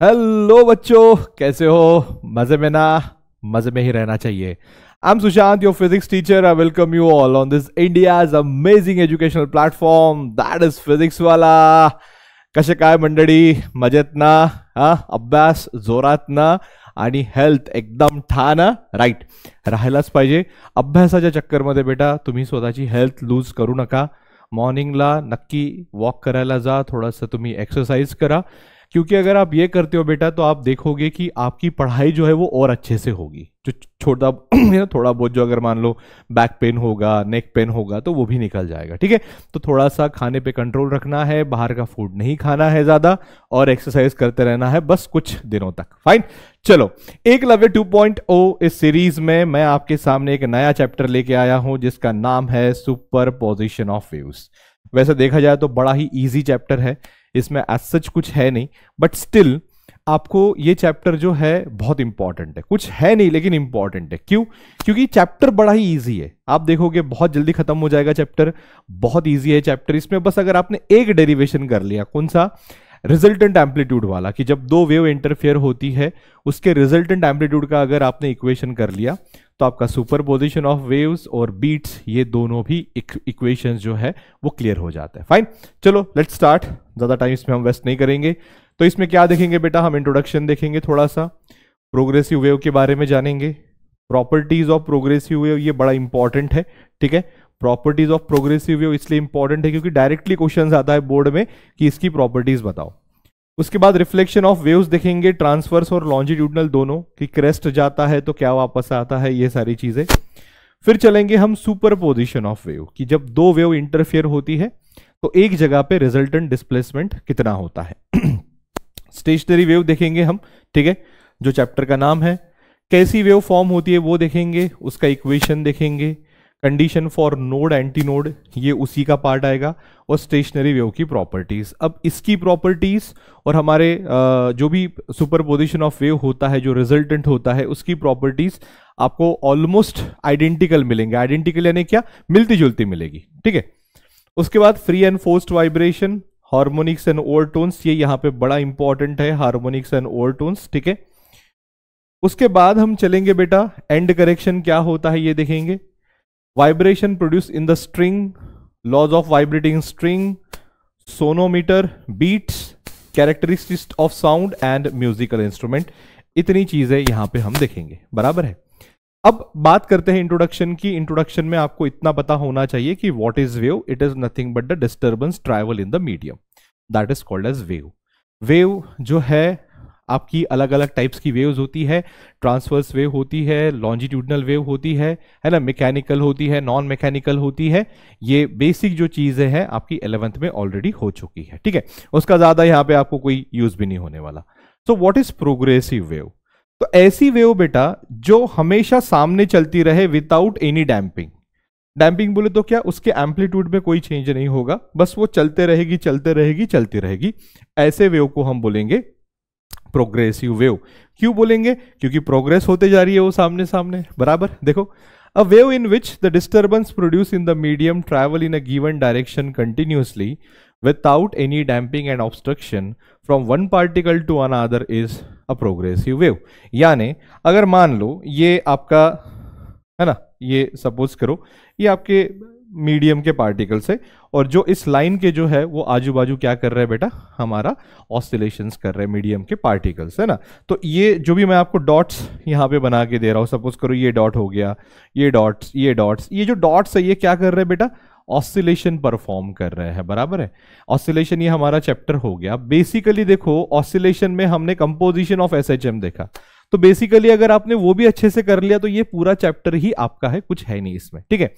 Hello बच्चों, कैसे हो? मजे में ना? मजे में ही रहना चाहिए। I am Sushant, your physics teacher. I welcome you all on this India's amazing educational platform that is physics वाला. कसे काय मंडळी? मजेत ना? हा, अभ्यास जोरात ना? आणि हेल्थ एकदम ठाण? राईट, राहायलाच पाहिजे. अभ्यासाच्या चक्करमध्ये बेटा तुम्ही स्वतःची हेल्थ लूज करू नका. मॉर्निंगला नक्की वॉक करायला जा, थोडासा तुम्ही एक्सरसाइज करा, क्योंकि अगर आप ये करते हो बेटा तो आप देखोगे कि आपकी पढ़ाई जो है वो और अच्छे से होगी. जो छोटा थोड़ा बहुत जो अगर मान लो बैक पेन होगा, नेक पेन होगा, तो वो भी निकल जाएगा. ठीक है, तो थोड़ा सा खाने पे कंट्रोल रखना है, बाहर का फूड नहीं खाना है ज्यादा, और एक्सरसाइज करते रहना है बस कुछ दिनों तक. फाइन. चलो, एकलव्य 2.0 इस सीरीज में मैं आपके सामने एक नया चैप्टर लेके आया हूं जिसका नाम है सुपर पोजिशन ऑफ वेव्स. वैसे देखा जाए तो बड़ा ही इजी चैप्टर है, इसमें एज सच कुछ है नहीं, बट स्टिल आपको ये चैप्टर जो है बहुत इंपॉर्टेंट है. कुछ है नहीं लेकिन इंपॉर्टेंट है. क्यों? क्योंकि चैप्टर बड़ा ही इजी है. आप देखोगे बहुत जल्दी खत्म हो जाएगा चैप्टर. बहुत इजी है चैप्टर. इसमें बस अगर आपने एक डेरिवेशन कर लिया, कौन सा? रिजल्टेंट एम्पलीट्यूड वाला, कि जब दो वेव इंटरफेयर होती है उसके रिजल्टेंट एम्पलीट्यूड का अगर आपने इक्वेशन कर लिया तो आपका सुपरपोजिशन ऑफ वेव्स और बीट्स ये दोनों भी इक्वेशंस जो है वो क्लियर हो जाता है. फाइन, चलो लेट्स स्टार्ट. ज्यादा टाइम इसमें हम वेस्ट नहीं करेंगे. तो इसमें क्या देखेंगे बेटा? हम इंट्रोडक्शन देखेंगे, थोड़ा सा प्रोग्रेसिव वेव के बारे में जानेंगे. प्रॉपर्टीज ऑफ प्रोग्रेसिव वेव ये बड़ा इंपॉर्टेंट है. ठीक है, प्रॉपर्टीज ऑफ प्रोग्रेसिव वेव इसलिए इंपॉर्टेंट है क्योंकि डायरेक्टली क्वेश्चन आता है बोर्ड में कि इसकी प्रॉपर्टीज बताओ. उसके बाद रिफ्लेक्शन ऑफ वेव्स देखेंगे, ट्रांसवर्स और लॉन्जिट्यूडनल दोनों, कि क्रेस्ट जाता है तो क्या वापस आता है, ये सारी चीजें. फिर चलेंगे हम सुपरपोजिशन ऑफ वेव, कि जब दो वेव इंटरफेयर होती है तो एक जगह पे रिजल्टेंट डिस्प्लेसमेंट कितना होता है. स्टेशनरी वेव देखेंगे हम. ठीक है, जो चैप्टर का नाम है. कैसी वेव फॉर्म होती है वो देखेंगे, उसका इक्वेशन देखेंगे. Condition for node anti node ये उसी का पार्ट आएगा. और स्टेशनरी वेव की प्रॉपर्टीज. अब इसकी प्रॉपर्टीज और हमारे जो भी सुपरपोजिशन ऑफ वेव होता है, जो रिजल्टेंट होता है, उसकी प्रॉपर्टीज आपको ऑलमोस्ट आइडेंटिकल मिलेंगे. आइडेंटिकल यानी क्या? मिलती जुलती मिलेगी. ठीक है. उसके बाद free and forced vibration, harmonics and overtones, ये यहां पे बड़ा इंपॉर्टेंट है, हार्मोनिक्स एंड ओवरटोन्स. ठीक है. उसके बाद हम चलेंगे बेटा एंड करेक्शन क्या होता है ये देखेंगे. Vibration produce in the string, laws of vibrating string, sonometer, beats, characteristics of sound and musical instrument. इतनी चीजें यहां पे हम देखेंगे. बराबर है. अब बात करते हैं इंट्रोडक्शन की. इंट्रोडक्शन में आपको इतना पता होना चाहिए कि what is wave. It is nothing but the disturbance travel in the medium, that is called as wave. Wave जो है आपकी अलग अलग टाइप्स की वेव्स होती है. ट्रांसवर्स वेव होती है, लॉन्जिट्यूडनल वेव होती है ना, मैकेनिकल होती है, नॉन मैकेनिकल होती है. ये बेसिक जो चीजें हैं आपकी 11th में ऑलरेडी हो चुकी है. ठीक है, उसका ज्यादा यहाँ पे आपको कोई यूज भी नहीं होने वाला. So what is progressive wave? तो ऐसी वेव बेटा जो हमेशा सामने चलती रहे विदाउट एनी डैम्पिंग. डैम्पिंग बोले तो क्या? उसके एम्पलीट्यूड में कोई चेंज नहीं होगा, बस वो चलते रहेगी चलते रहेगी चलती रहेगी. ऐसे वेव को हम बोलेंगे प्रोग्रेसिव वेव. क्यों बोलेंगे? क्योंकि प्रोग्रेस होते जा रही है वो सामने सामने. बराबर. देखो, a wave in which the disturbance produce in the medium travel in a given direction continuously without any damping and obstruction from one particle to another is a progressive wave. यानी अगर मान लो ये आपका है ना, ये सपोज करो ये आपके मीडियम के पार्टिकल्स है, और जो इस लाइन के जो है वो आजू बाजू क्या कर रहे हैं बेटा? हमारा ऑसिलेशंस कर रहे हैं मीडियम के पार्टिकल्स, है ना. तो ये जो भी मैं आपको डॉट्स यहाँ पे बना के दे रहा हूँ, सपोज करो ये डॉट हो गया, ये डॉट्स, ये डॉट्स, ये जो डॉट्स है ये क्या कर रहे हैं बेटा? ऑसिलेशन परफॉर्म कर रहे हैं. बराबर है. ऑसिलेशन ये हमारा चैप्टर हो गया. बेसिकली देखो, ऑसिलेशन में हमने कंपोजिशन ऑफ एसएचएम देखा, तो बेसिकली अगर आपने वो भी अच्छे से कर लिया तो ये पूरा चैप्टर ही आपका है, कुछ है नहीं इसमें. ठीक है.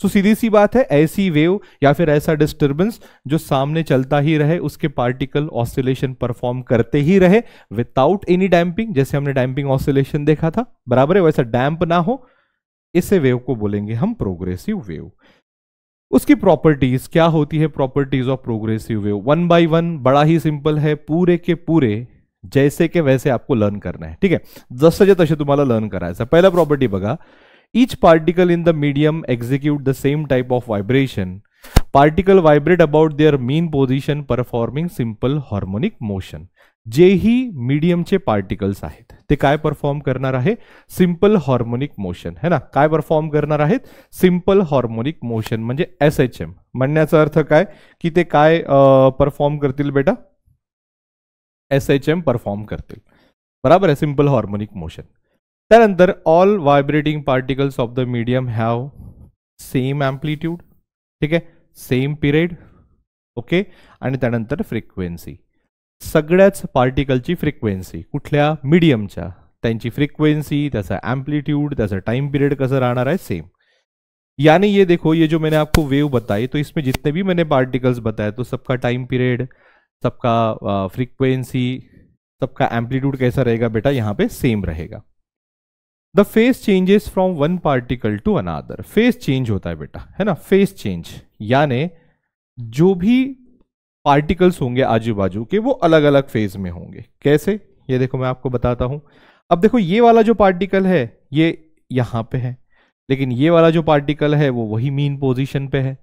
सो सीधी सी बात है, ऐसी वेव या फिर ऐसा डिस्टर्बेंस जो सामने चलता ही रहे, उसके पार्टिकल ऑसिलेशन परफॉर्म करते ही रहे विदाउट एनी डैम्पिंग, जैसे हमने डैम्पिंग ऑसिलेशन देखा था. बराबर है. वैसा डैम्प ना हो, इसे वेव को बोलेंगे हम प्रोग्रेसिव वेव. उसकी प्रॉपर्टीज क्या होती है? Properties of progressive wave 1 by 1 बड़ा ही सिंपल है. पूरे के पूरे जैसे के वैसे आपको लर्न करना है. ठीक है, जसंच्या तसे तुम्हाला लर्न करायचं. पहिला प्रॉपर्टी बघा, each particle in the medium execute the same type of vibration. Particle vibrate about their mean position performing simple harmonic motion. जेही मीडियमचे पार्टिकल्स आहेत ते काय परफॉर्म करणार आहे, सिंपल हार्मोनिक मोशन, है ना. काय परफॉर्म करणार आहेत, सिंपल हार्मोनिक मोशन म्हणजे SHM. म्हणण्याचा अर्थ काय की ते काय परफॉर्म करतील बेटा, SHM परफॉर्म करतील. बराबर आहे, सिंपल हार्मोनिक मोशन. त्यानंतर all vibrating particles of the medium have same amplitude, ठीक आहे, सेम पिरियड, ओके. आणि त्यानंतर फ्रिक्वेन्सी, सगळ्याच पार्टिकलची फ्रिक्वेन्सी कुठल्या मीडियमच्या, त्यांची फ्रिक्वेन्सी, त्याचा एम्प्लीट्यूड, त्याचा टाइम पीरियड कसं राहणार आहे, सेम. यानी ये देखो, ये जो मैंने आपको वेव बताई, तो इसमें जितने भी मैंने पार्टिकल्स बताए तो सबका टाइम पीरियड, सबका फ्रीक्वेंसी, सबका एम्पलीट्यूड कैसा रहेगा बेटा, यहाँ पे सेम रहेगा. The phase changes from one particle to another, phase change होता है बेटा, है ना, फेस चेंज. यानी जो भी पार्टिकल्स होंगे आजू बाजू के वो अलग अलग फेज में होंगे. कैसे, ये देखो मैं आपको बताता हूं. अब देखो ये वाला जो पार्टिकल है ये यहां पे है, लेकिन ये वाला जो पार्टिकल है वो वही मीन पोजीशन पे है.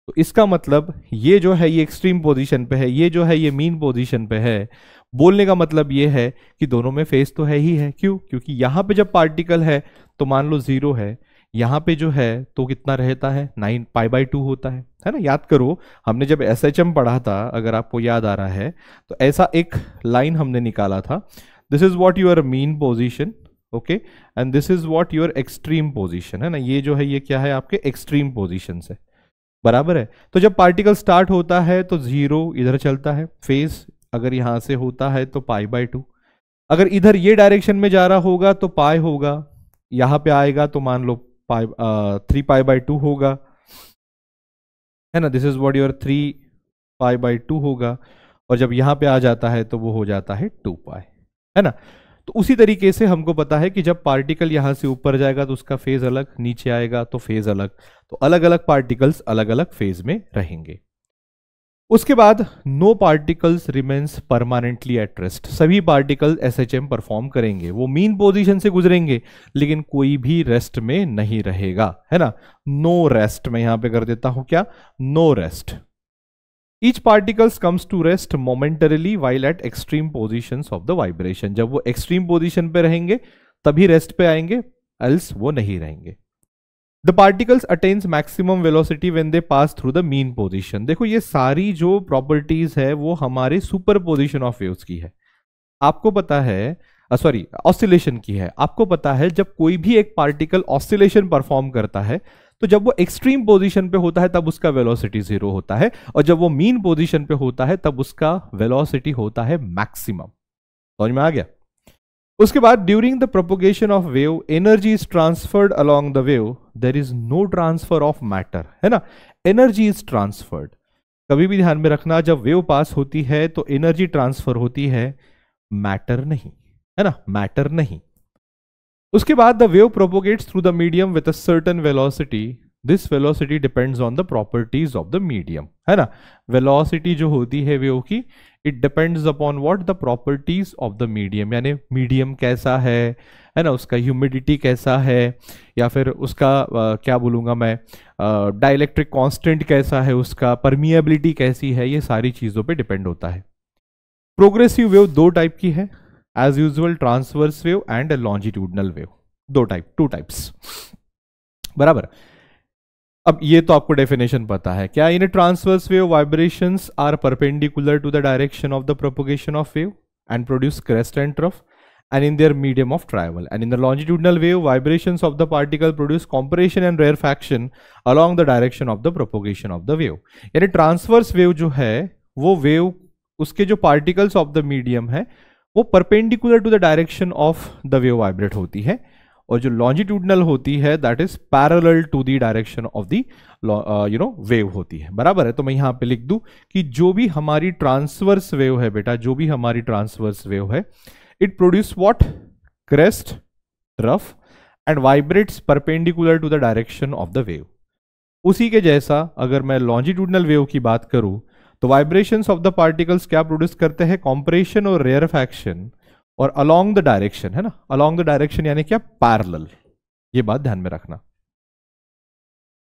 तो इसका मतलब ये जो है ये एक्सट्रीम पोजीशन पे है, ये जो है ये मीन पोजीशन पे है. बोलने का मतलब ये है कि दोनों में फेज तो है ही है. क्यों, क्योंकि यहां पे जब पार्टिकल है तो मान लो 0 है, यहां पे जो है तो कितना रहता है, 9π/2 होता है ना. याद करो हमने जब SHM पढ़ा था, अगर आपको याद आ रहा है तो ऐसा एक लाइन हमने निकाला था. This is what your mean position, okay, and this is what your extreme position, है ना. ये जो है ये क्या है, आपके एक्सट्रीम पोजीशन से, बराबर है. तो जब पार्टिकल स्टार्ट होता है तो 0 इधर चलता है, फेज अगर यहां से होता है तो π/2. अगर इधर ये डायरेक्शन में जा रहा होगा तो पाई होगा, यहां पे आएगा तो मान लो 3π/2 होगा, है ना. दिस इज व्हाट योर 3π/2 होगा. और जब यहां पे आ जाता है तो वो हो जाता है 2π, है ना. तो उसी तरीके से हमको पता है कि जब पार्टिकल यहां से ऊपर जाएगा तो उसका फेज अलग, नीचे आएगा तो फेज अलग. तो अलग अलग पार्टिकल्स अलग अलग फेज में रहेंगे. उसके बाद no particles remains permanently at rest, सभी पार्टिकल SHM परफॉर्म करेंगे, वो मीन पोजीशन से गुजरेंगे लेकिन कोई भी रेस्ट में नहीं रहेगा, है ना. नो रेस्ट, मैं यहां पे कर देता हूं क्या, no rest. Each particles comes to rest momentarily while at extreme positions of the vibration, जब वो एक्सट्रीम पोजिशन पे रहेंगे तभी रेस्ट पे आएंगे, एल्स वो नहीं रहेंगे. The particles attains maximum velocity when they pass through the mean position. देखो ये सारी जो प्रॉपर्टीज है वो हमारे सुपर पोजिशन ऑफ वेव्स की है. आपको पता है, सॉरी ऑसिलेशन की है. आपको पता है जब कोई भी एक पार्टिकल ऑसिलेशन परफॉर्म करता है तो जब वो एक्सट्रीम पोजीशन पे होता है तब उसका वेलोसिटी 0 होता है, और जब वो मीन पोजीशन पे होता है तब उसका वेलोसिटी होता है मैक्सिमम. समझ में आ गया. उसके बाद during the propagation of wave energy is transferred along the wave, there is no transfer of matter, है ना. एनर्जी इज ट्रांसफर्ड, कभी भी ध्यान में रखना, जब वेव पास होती है तो एनर्जी ट्रांसफर होती है, मैटर नहीं, है ना, मैटर नहीं. उसके बाद the wave propagates through the medium with a certain velocity, this velocity depends on the properties of the medium, है ना. वेलोसिटी जो होती है वेव की, it depends upon what, the properties of the medium, यानी मीडियम कैसा है ना, उसका ह्यूमिडिटी कैसा है, या फिर उसका क्या बोलूँगा मैं, डाइलेक्ट्रिक कांस्टेंट कैसा है, उसका परमिएबिलिटी कैसी है, ये सारी चीज़ों पे डिपेंड होता है. प्रोग्रेसिव वेव दो टाइप की है, as usual transverse wave and longitudinal wave, दो टाइप, 2 टाइप्स, बराबर. अब ये तो आपको डेफिनेशन पता है क्या. In transverse wave vibrations are perpendicular to the direction of the propagation of wave and produce crest and trough and in their medium of travel. And in the longitudinal wave, vibrations of the particle produce compression and rarefaction along the direction of the propagation of the wave. यानी transverse wave जो है वो wave, उसके जो particles of the medium है वो perpendicular to the direction of the wave vibrate होती है, और जो लॉन्जिट्यूडनल होती है that is parallel to the direction of the wave होती है, बराबर है. तो मैं यहां पे लिख दूं कि जो भी हमारी ट्रांसवर्स वेव है बेटा, जो भी हमारी ट्रांसवर्स वेव है, it produce what, crest, trough and vibrates perpendicular to the direction of the wave. उसी के जैसा अगर मैं longitudinal wave की बात करूं तो vibrations of the particles क्या प्रोड्यूस करते हैं, compression और rarefaction, और along the direction, है ना, along the direction यानी क्या, parallel. ये बात ध्यान में रखना.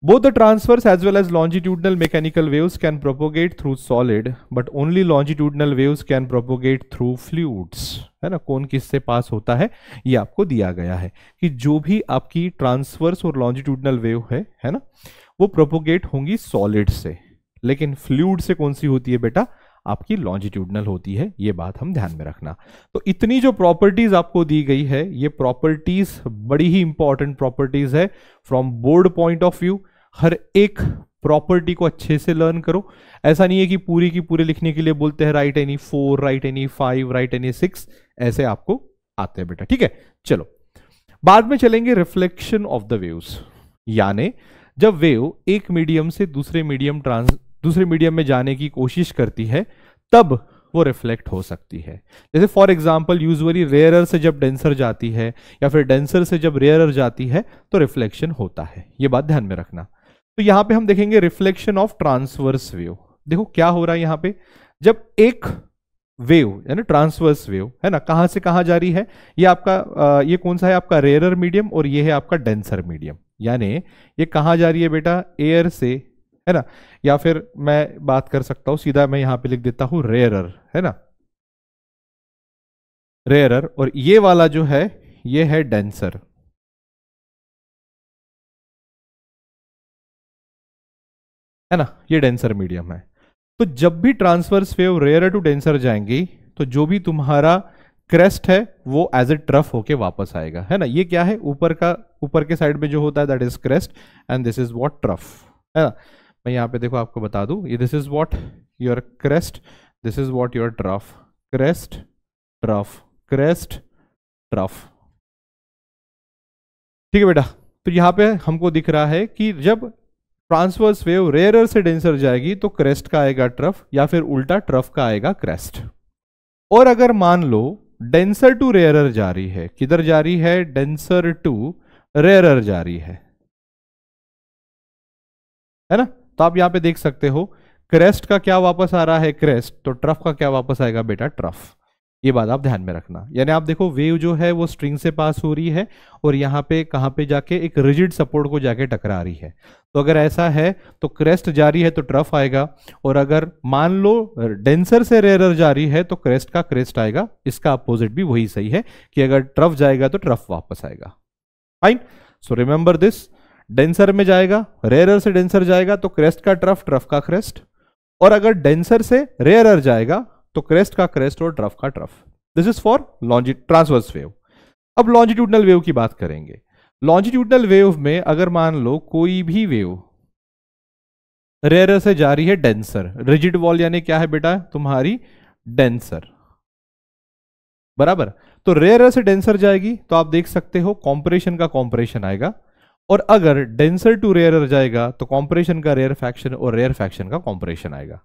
Both the transverse as well as longitudinal mechanical waves can propagate through solid, but only longitudinal waves can propagate through fluids. है ना, कौन किससे पास होता है ये आपको दिया गया है कि जो भी आपकी ट्रांसवर्स और लॉन्जिट्यूडनल वेव है ना, वो प्रोपोगेट होंगी सॉलिड से, लेकिन फ्लूइड से कौन सी होती है बेटा, आपकी लॉन्जिट्यूडनल होती है। ये बात हम ध्यान में रखना। तो इतनी जो प्रॉपर्टीज आपको दी गई है, ये प्रॉपर्टीज बड़ी ही इंपॉर्टेंट प्रॉपर्टीज है from board point of view. हर एक प्रॉपर्टी को अच्छे से लर्न करो। ऐसा नहीं है कि पूरी की पूरी लिखने के लिए बोलते हैं right any 4, right any 5, right any 6, ऐसे आपको आते हैं बेटा, ठीक है। चलो बाद में चलेंगे रिफ्लेक्शन ऑफ द वेव्स, यानी जब वेव एक मीडियम से दूसरे मीडियम में जाने की कोशिश करती है तब वो रिफ्लेक्ट हो सकती है। जैसे फॉर एग्जांपल यूजुअली रेयरर से जब डेंसर जाती है या फिर डेंसर से जब रेयरर जाती है तो रिफ्लेक्शन होता है, ये बात ध्यान में रखना। तो यहां पे हम देखेंगे रिफ्लेक्शन ऑफ ट्रांसवर्स वेव। देखो क्या हो रहा है यहां पे, जब एक वेव है ना, ट्रांसवर्स वेव है ना, कहां से कहां जा रही है, ये आपका ये कौन सा है, आपका रेयरर मीडियम और ये है आपका डेंसर मीडियम। यानी ये कहां जा रही है बेटा, एयर से, है ना, या फिर मैं बात कर सकता हूं सीधा, मैं यहां पे लिख देता हूं रेयरर, है ना, रेयरर, और ये वाला जो है ये है डेंसर, है ना, ये डेंसर मीडियम है। तो जब भी transverse wave rarer to denser जाएंगी तो जो भी तुम्हारा क्रेस्ट है वो एज ए ट्रफ होके वापस आएगा, है ना। ये क्या है, ऊपर के साइड में जो होता है that is crest and this is what trough, है ना। मैं यहाँ पे देखो आपको बता दूं, ये this is what your crest, this is what your trough, crest trough, crest trough, ठीक है बेटा। तो यहाँ पे हमको दिख रहा है कि जब ट्रांसवर्स वेव रेयरर से डेंसर जाएगी तो क्रेस्ट का आएगा ट्रफ, या फिर उल्टा ट्रफ का आएगा क्रेस्ट। और अगर मान लो डेंसर टू रेयरर जा रही है, किधर जा रही है, डेंसर टू रेयरर जा रही है ना, तो आप यहां पे देख सकते हो क्रेस्ट का क्या वापस आ रहा है, क्रेस्ट, तो ट्रफ का क्या वापस आएगा बेटा, ट्रफ। ये बात आप ध्यान में रखना। यानी आप देखो वेव जो है वो स्ट्रिंग से पास हो रही है और यहाँ पे कहाँ पे जाके एक रिजिड सपोर्ट को जाके टकरा रही है। तो अगर ऐसा है तो क्रेस्ट जा रही है तो ट्रफ आएगा, और अगर मान लो डेंसर से रेयरर जा रही है तो क्रेस्ट का क्रेस्ट आएगा। इसका अपोजिट भी वही सही है कि अगर ट्रफ जाएगा तो ट्रफ वापस आएगा। Fine, so remember this, denser में जाएगा, रेयरर से डेंसर जाएगा तो क्रेस्ट का ट्रफ, ट्रफ का क्रेस्ट, और अगर डेंसर से रेयरर जाएगा तो क्रेस्ट का क्रेस्ट और ट्रफ का trough. This is for transverse wave. अब लॉन्जिट्यूडनल वेव की बात करेंगे। लॉन्जिट्यूडनल वेव में अगर मान लो कोई भी वेव रेयरर से जा रही है डेंसर, रिजिड वॉल यानी क्या है बेटा, तुम्हारी डेंसर, बराबर। तो रेयरर से डेंसर जाएगी तो आप देख सकते हो कॉम्प्रेशन का कॉम्प्रेशन आएगा, और अगर डेंसर टू रेयरर जाएगा तो कॉम्प्रेशन का रेयर फैक्शन और रेयर फैक्शन का कॉम्प्रेशन आएगा।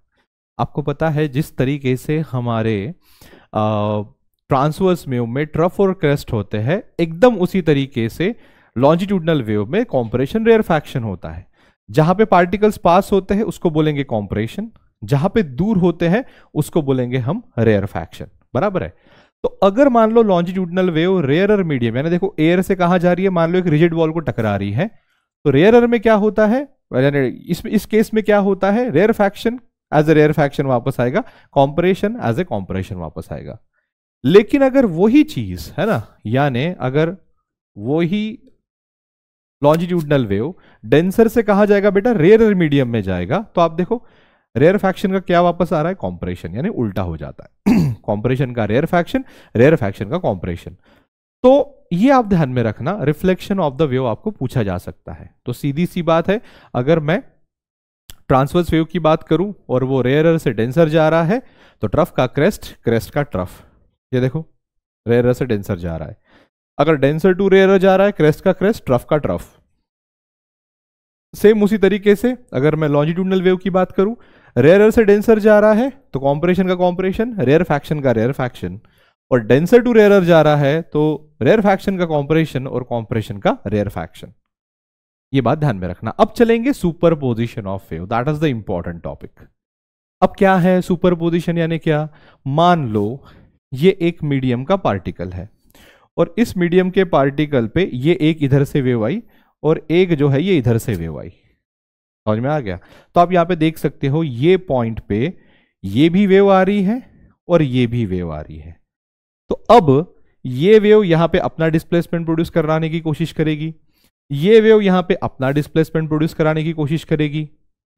आपको पता है जिस तरीके से हमारे ट्रांसवर्स वेव में ट्रफ और क्रेस्ट होते हैं, एकदम उसी तरीके से लॉन्जिट्यूडनल वेव में कॉम्प्रेशन रेयर फैक्शन होता है। जहां पे पार्टिकल्स पास होते हैं उसको बोलेंगे कॉम्प्रेशन, जहां पे दूर होते हैं उसको बोलेंगे हम रेयर फैक्शन, बराबर है। तो अगर मान लो लॉन्जिट्यूडनल वेव रेयरर मीडियम, यानी देखो एयर से कहां जा रही है, मान लो एक रिजिड वॉल को टकरा रही है, तो रेयरर में क्या होता है, इस केस में क्या होता है, rarefaction as a rarefaction वापस आएगा, कॉम्प्रेशन एज ए कॉम्प्रेशन वापस आएगा। लेकिन अगर वही चीज है ना, यानी अगर वही लॉन्जिट्यूडनल वेव डेंसर से कहा जाएगा बेटा, रेयरर मीडियम में जाएगा, तो आप देखो रेयर फैक्शन का क्या वापस आ रहा है, कॉम्प्रेशन, यानी उल्टा हो जाता है कॉम्प्रेशन का रेयर फैक्शन का कॉम्प्रेशन। तो ये आप ध्यान में रखना, रिफ्लेक्शन ऑफ द वेव आपको पूछा जा सकता है। तो सीधी सी बात है, अगर मैं ट्रांसवर्स वेव की बात करूं और वो रेयरर से डेंसर जा रहा है तो ट्रफ का क्रेस्ट, क्रेस्ट का ट्रफ, ये देखो रेयरर से डेंसर जा रहा है। अगर डेंसर टू रेयरर जा रहा है, क्रेस्ट का क्रेस्ट, ट्रफ का ट्रफ। सेम उसी तरीके से अगर मैं लॉन्जिट्यूडनल वेव की बात करूं, रेयरर से डेंसर जा रहा है तो कॉम्प्रेशन का कॉम्प्रेशन, रेयर फैक्शन का रेयर फैक्शन, और डेंसर टू रेयरर जा रहा है तो रेयर फैक्शन का कॉम्प्रेशन और कॉम्प्रेशन का रेयर फैक्शन। ये बात ध्यान में रखना। अब चलेंगे superposition of wave, that is the important topic. अब क्या है सुपरपोजिशन, यानी क्या, मान लो ये एक मीडियम का पार्टिकल है और इस मीडियम के पार्टिकल पे ये एक इधर से वेव आई और एक जो है ये इधर से वेव आई, समझ में आ गया? तो आप यहाँ पे देख सकते हो ये पॉइंट पे ये भी वेव आ रही है और ये भी वेव आ रही है। तो अब ये वेव यहाँ पे अपना डिस्प्लेसमेंट प्रोड्यूस कराने की कोशिश करेगी, ये वेव यहाँ पे अपना डिस्प्लेसमेंट प्रोड्यूस कराने की कोशिश करेगी,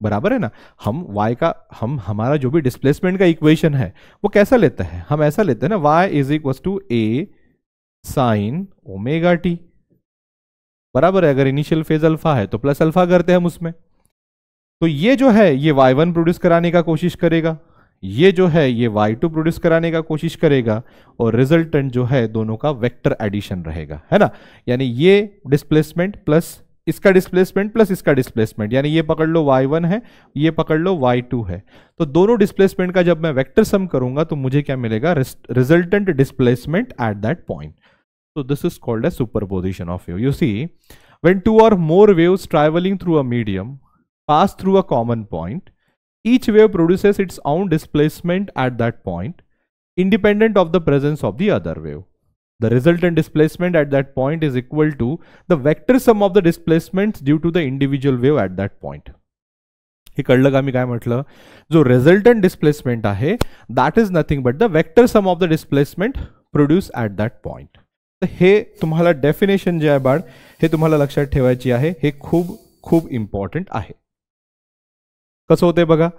बराबर है ना? हम y का हमारा जो भी डिस्प्लेसमेंट का इक्वेशन है वो कैसा लेते हैं? हम ऐसा लेते हैं ना, y is equal to A sine omega T, बराबर है? अगर इनिशियल फेज अल्फा है तो प्लस अल्फा करते हैं हम उसमें। तो ये जो है ये y1 प्रोड्यूस कराने का कोशिश करेगा, ये जो है ये y2 प्रोड्यूस कराने का कोशिश करेगा, और रिजल्टेंट जो है दोनों का वेक्टर एडिशन रहेगा, है ना? यानी ये डिस्प्लेसमेंट प्लस इसका डिस्प्लेसमेंट प्लस इसका डिस्प्लेसमेंट, यानी ये पकड़ लो y1 है, ये पकड़ लो y2 है। तो दोनों डिस्प्लेसमेंट का जब मैं वेक्टर सम करूंगा तो मुझे क्या मिलेगा? Resultant displacement at that point. So this is called as superposition of wave. You see, when two or more waves traveling through a medium pass through a common point, each wave produces its own displacement at that point, independent of the presence of the other wave. The resultant displacement at that point is equal to the vector sum of the displacements due to the individual wave at that point. हे कळलं का मी काय म्हटलं? जो resultant displacement आहे that is nothing but the vector sum of the displacement produce at that point. तर हे तुम्हाला definition जे आहे बाळ हे तुम्हाला लक्षात ठेवायची आहे, हे खूप खूप इम्पॉर्टंट आहे. कसं होतंय बघा,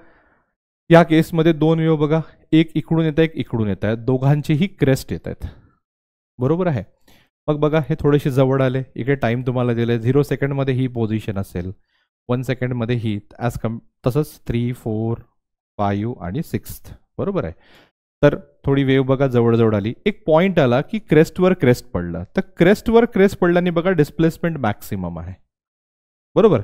या केसमध्ये दोन वेव बघा, एक इकडून येत आहे एक इकडून येत आहे, दोघांचेही क्रेस्ट येत आहेत, बरोबर आहे? मग बघा हे थोडेसे जवळ आले, इकडे टाइम तुम्हाला दिले 0 सेकंडमध्ये ही पोझिशन असेल, 1 सेकंडमध्ये ही, तसंच 3, 4, 5 आणि 6, बरोबर आहे? तर थोडी वेव बघा जवळ आली, एक पॉइंट आला की क्रेस्टवर क्रेस्ट पडला, तर क्रेस्टवर क्रेस्ट पडल्याने बघा डिस्प्लेसमेंट मॅक्सिमम आहे, बरोबर?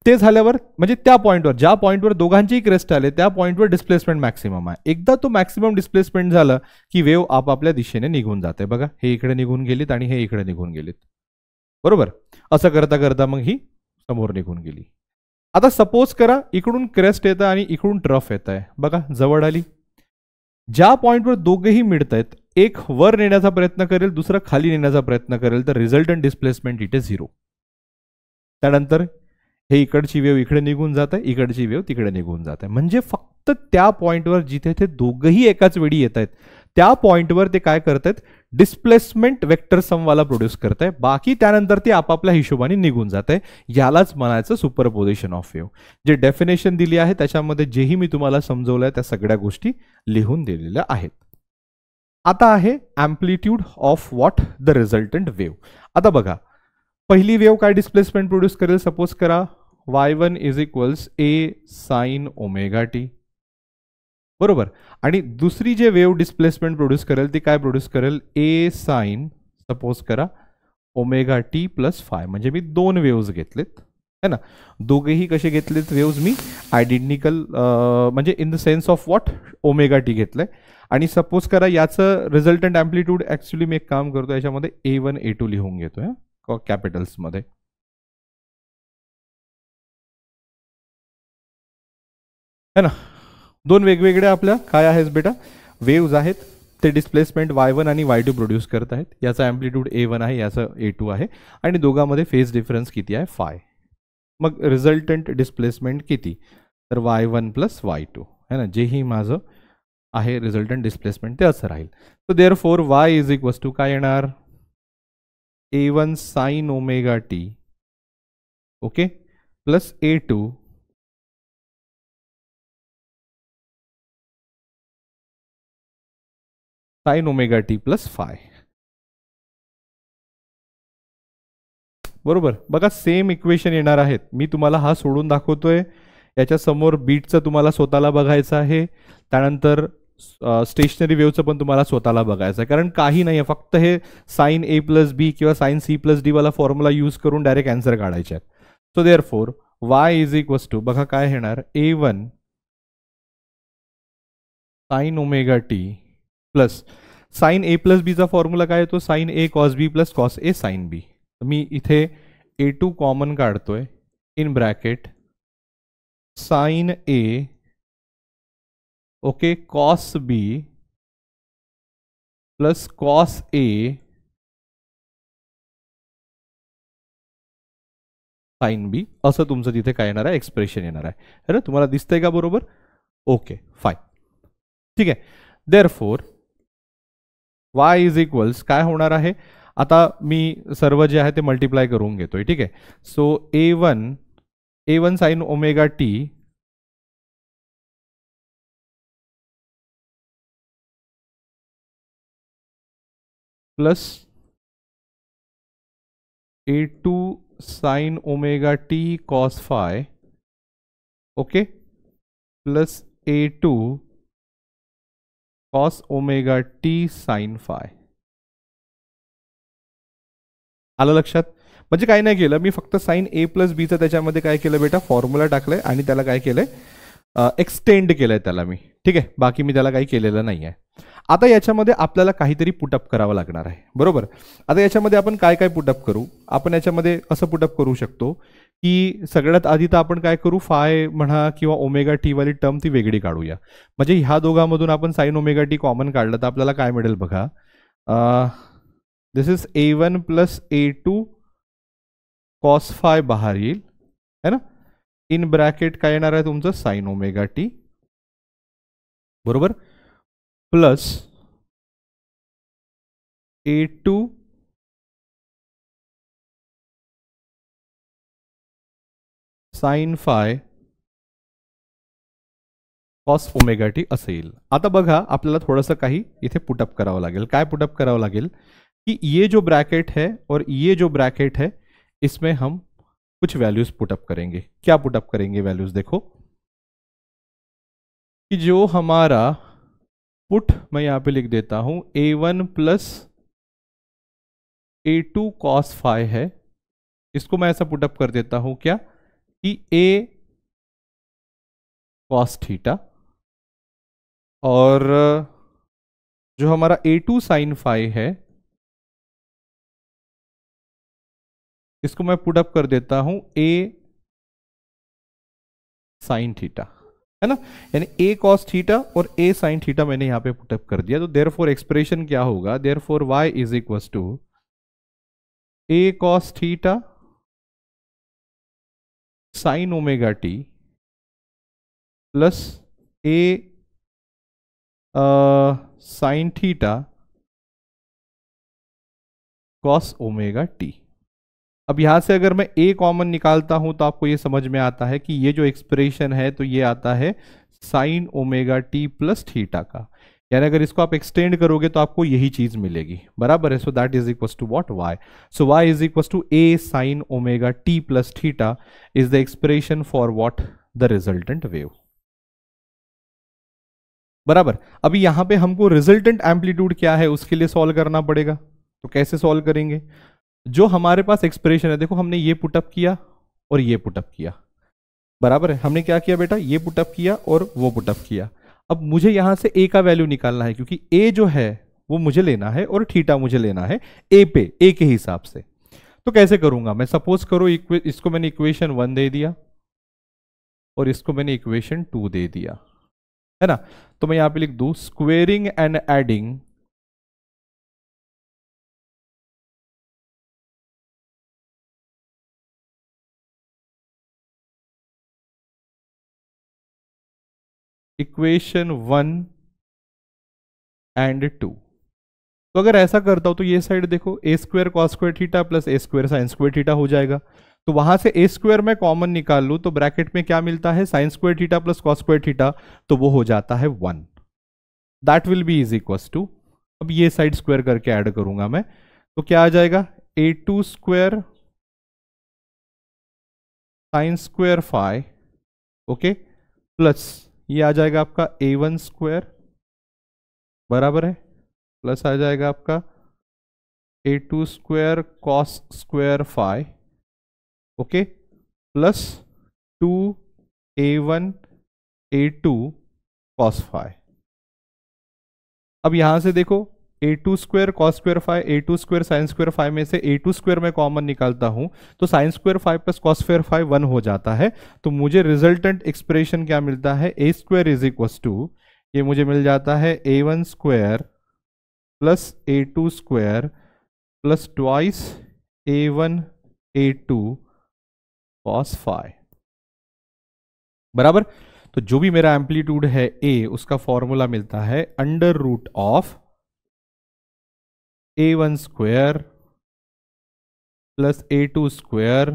ते झाल्यावर म्हणजे त्या पॉइंटवर, ज्या पॉइंटवर दोघांचेही क्रेस्ट आले त्या पॉइंटवर डिस्प्लेसमेंट मॅक्सिमम आहे. एकदा तो मॅक्सिमम डिस्प्लेसमेंट झाला की वेव आपापल्या दिशेने निघून जाते. बघा हे इकडे निघून गेलीत आणि हे इकडे निघून गेलीत, बरोबर? असं करता करता मग ही समोर निघून गेली. आता सपोज करा इकडून क्रेस्ट येतं आणि इकडून ट्रफ येत आहे, बघा जवळ आली. ज्या पॉइंटवर दोघेही मिळत आहेत, एक वर नेण्याचा प्रयत्न करेल, दुसरा खाली नेण्याचा प्रयत्न करेल, तर रिझल्टंट डिस्प्लेसमेंट इट इज 0. त्यानंतर हे इकडची वेव इकडे निघून जात आहे, इकडची वेव तिकडे निघून जात आहे. म्हणजे फक्त त्या पॉइंटवर जिथे ते दोघंही एकाच वेळी येत आहेत त्या पॉइंटवर ते काय करतायत? डिस्प्लेसमेंट वेक्टर समवाला प्रोड्यूस करत आहे. बाकी त्यानंतर ते आपापल्या हिशोबाने निघून जात आहे. यालाच म्हणायचं superposition of wave. J definition दिली आहे त्याच्यामध्ये जेही मी तुम्हाला समजवलंय त्या सगळ्या गोष्टी लिहून दिलेल्या आहेत. आता आहे amplitude of what? The resultant wave. आता बघा पहिली वेव काय डिस्प्लेसमेंट प्रोड्यूस करेल? सपोज करा y1 is equals a sine omega T, बरोबर? आणि दुसरी जे वेव डिस्प्लेसमेंट प्रोड्यूस करेल ती काय प्रोड्यूस करेल? ए साइन सपोज करा ओमेगा टी प्लस फाय. म्हणजे मी दोन वेव्स घेतलेत, है ना? दोघेही कसे घेतलेत वेव्स मी? आयडेंटिकल, म्हणजे in the sense of what? Omega T घेतलंय. आणि सपोज करा याचं रिझल्टंट अँप्लिट्यूड, ऍक्च्युली मी एक काम करतो याच्यामध्ये A1 A2 लिहून घेतोय कॅपिटल्स मध्ये, है ना? दोन वेगवेगळ्या आपल्या काय आहेत बेटा? वेव्स आहेत. ते डिस्प्लेसमेंट y1 आणि y2 प्रोड्यूस करत आहेत. याचा अँप्लिट्यूड A1 आहे, याचा A2 आहे, आणि दोघांमध्ये फेज डिफरन्स किती आहे? फाय. मग रिझल्टंट डिस्प्लेसमेंट किती? तर y1 प्लस y2, है ना? जेही माझं आहे रिझल्टंट डिस्प्लेसमेंट ते असं राहील. So therefore y is equals to काय येणार? A1 sine omega T, okay, plus A2 sine omega T plus phi, बरोबर? बघा सेम इक्वेशन येणार आहेत. मी तुम्हाला हा सोडून दाखवतोय, याच्या समोर बीटचं तुम्हाला स्वतःला बघायचं आहे, त्यानंतर स्टेशनरी वेव्हचं पण तुम्हाला स्वतःला बघायचं आहे. कारण काही नाही आहे, फक्त हे साइन ए प्लस बी किंवा साइन सी प्लस डी वाला फॉर्म्युला यूज करून डायरेक्ट आन्सर काढायचे आहेत. So therefore y is equals to, बघा काय येणार? A1 sine omega T plus sine A plus बीचा फॉर्म्युला काय येतो? Sine A cos B plus cos A sine B. मी इथे A2 कॉमन काढतोय, in bracket sine A, okay, cos B plus cos A sine B असं तुमचं तिथे काय येणार आहे, एक्सप्रेशन येणार आहे. है ना, तुम्हाला दिसतंय का बरोबर? Okay fine. ठीक आहे. देअरफोर वाय इज इक्वल्स काय होणार आहे, आता मी सर्व जे आहे ते मल्टिप्लाय करून घेतोय. ठीक आहे. So A one sine omega T plus A2 sine omega T cos phi, okay, plus A2 cos omega T sine phi. आलं लक्षात? म्हणजे काही नाही केलं मी, फक्त साइन ए प्लस बीचं त्याच्यामध्ये काय केलं बेटा, फॉर्म्युला टाकलंय आणि त्याला काय केलंय, एक्सटेंड केलंय त्याला मी. ठीक आहे, बाकी मी त्याला काही केलेलं नाही आहे. आता याच्यामध्ये आपल्याला काहीतरी पुटअप करावं लागणार आहे, बरोबर. आता याच्यामध्ये आपण काय काय पुटअप करू, आपण याच्यामध्ये असं पुटअप करू शकतो की सगळ्यात आधी तर आपण काय करू, फाय म्हणा किंवा ओमेगा टी वाली टर्म ती वेगळी काढूया. म्हणजे ह्या दोघांमधून आपण साइन ओमेगा टी कॉमन काढलं तर आपल्याला काय मिळेल बघा, this is A1 plus A2 cos phi बाहेर येईल, है ना. इन ब्रॅकेट काय येणार आहे तुमचं, साइन ओमेगा टी, बरोबर, प्लस A2 साइन फाय कॉस ओमेगा टी असं येईल. आता बघा आपल्याला थोडंसं काही इथे पुटअप करावं लागेल. काय पुटअप करावं लागेल कि ये जो ब्रैकेट है और ये जो ब्रैकेट है इसमें हम कुछ वैल्यूज पुटअप करेंगे. क्या पुटअप करेंगे वैल्यूज, देखो कि जो हमारा पुट मैं यहां पे लिख देता हूं A1 plus A2 cos phi है, इसको मैं ऐसा पुटअप कर देता हूं क्या कि A कॉस थीटा और जो हमारा A2 साइन फाई है इसको मैं पुटअप कर देता हूं A साइन थीटा, है ना. यानी A कॉस थीटा और A साइन थीटा मैंने यहां पे पुटअप कर दिया. तो देयरफॉर एक्सप्रेशन क्या होगा, therefore y is equal to A cos theta sine omega T plus A sine theta cos omega t. अब यहां से अगर मैं A कॉमन निकालता हूं तो आपको ये समझ में आता है कि ये जो एक्सप्रेशन है तो ये आता है sign omega T plus theta का. यानी अगर इसको आप एक्सटेंड करोगे तो आपको यही चीज मिलेगी, बराबर है. So that is equal to what, y. So y is equal to A sine omega T plus theta is the expression for what, the resultant wave, बराबर. अभी यहां पे हमको रिजल्टेंट एम्पलीट्यूड क्या है उसके लिए सॉल्व करना पड़ेगा. तो कैसे सॉल्व करेंगे, जो हमारे पास एक्सप्रेशन है, देखो हमने ये पुटअप किया और ये पुटअप किया, बराबर है. हमने क्या किया बेटा, ये पुटअप किया और वो पुटअप किया. अब मुझे यहां से ए का वैल्यू निकालना है क्योंकि ए जो है वो मुझे लेना है और थीटा मुझे लेना है ए पे, ए के हिसाब से. तो कैसे करूंगा मैं, सपोज करो इसको मैंने इक्वेशन 1 दे दिया और इसको मैंने इक्वेशन 2 दे दिया, है ना. तो मैं यहां पे लिख दूं squaring and adding equation 1 and 2. तो अगर ऐसा करता हूं तो ये साइड देखो A square cos square theta plus A square sine square theta हो जाएगा. तो वहां से ए स्क्वायर में कॉमन निकाल लूं तो ब्रैकेट में क्या मिलता है, sine square theta plus cos square theta, तो वो हो जाता है 1. That will be is equal to, अब ये साइड स्क्वायर करके ऐड करूंगा मैं तो क्या आ जाएगा, A2 square sine square phi, okay, plus ये आ जाएगा आपका A1 स्क्वायर, बराबर है, प्लस आ जाएगा आपका A2 square cos square phi, okay, plus 2A1 A2 cos phi. अब यहां से देखो A2 square cos square phi, A2 square sine square phi में से A2 स्क्वायर में कॉमन निकालता हूं तो sine square phi plus cos square phi 1 हो जाता है. तो मुझे रिजल्टेंट एक्सप्रेशन क्या मिलता है, A square is equal to, ये मुझे मिल जाता है A1 square plus A2 square plus twice A1 A2 cos phi, बराबर। तो जो भी मेरा एम्पलीट्यूड है a, उसका फॉर्मूला मिलता है under root of a1 square plus a2 square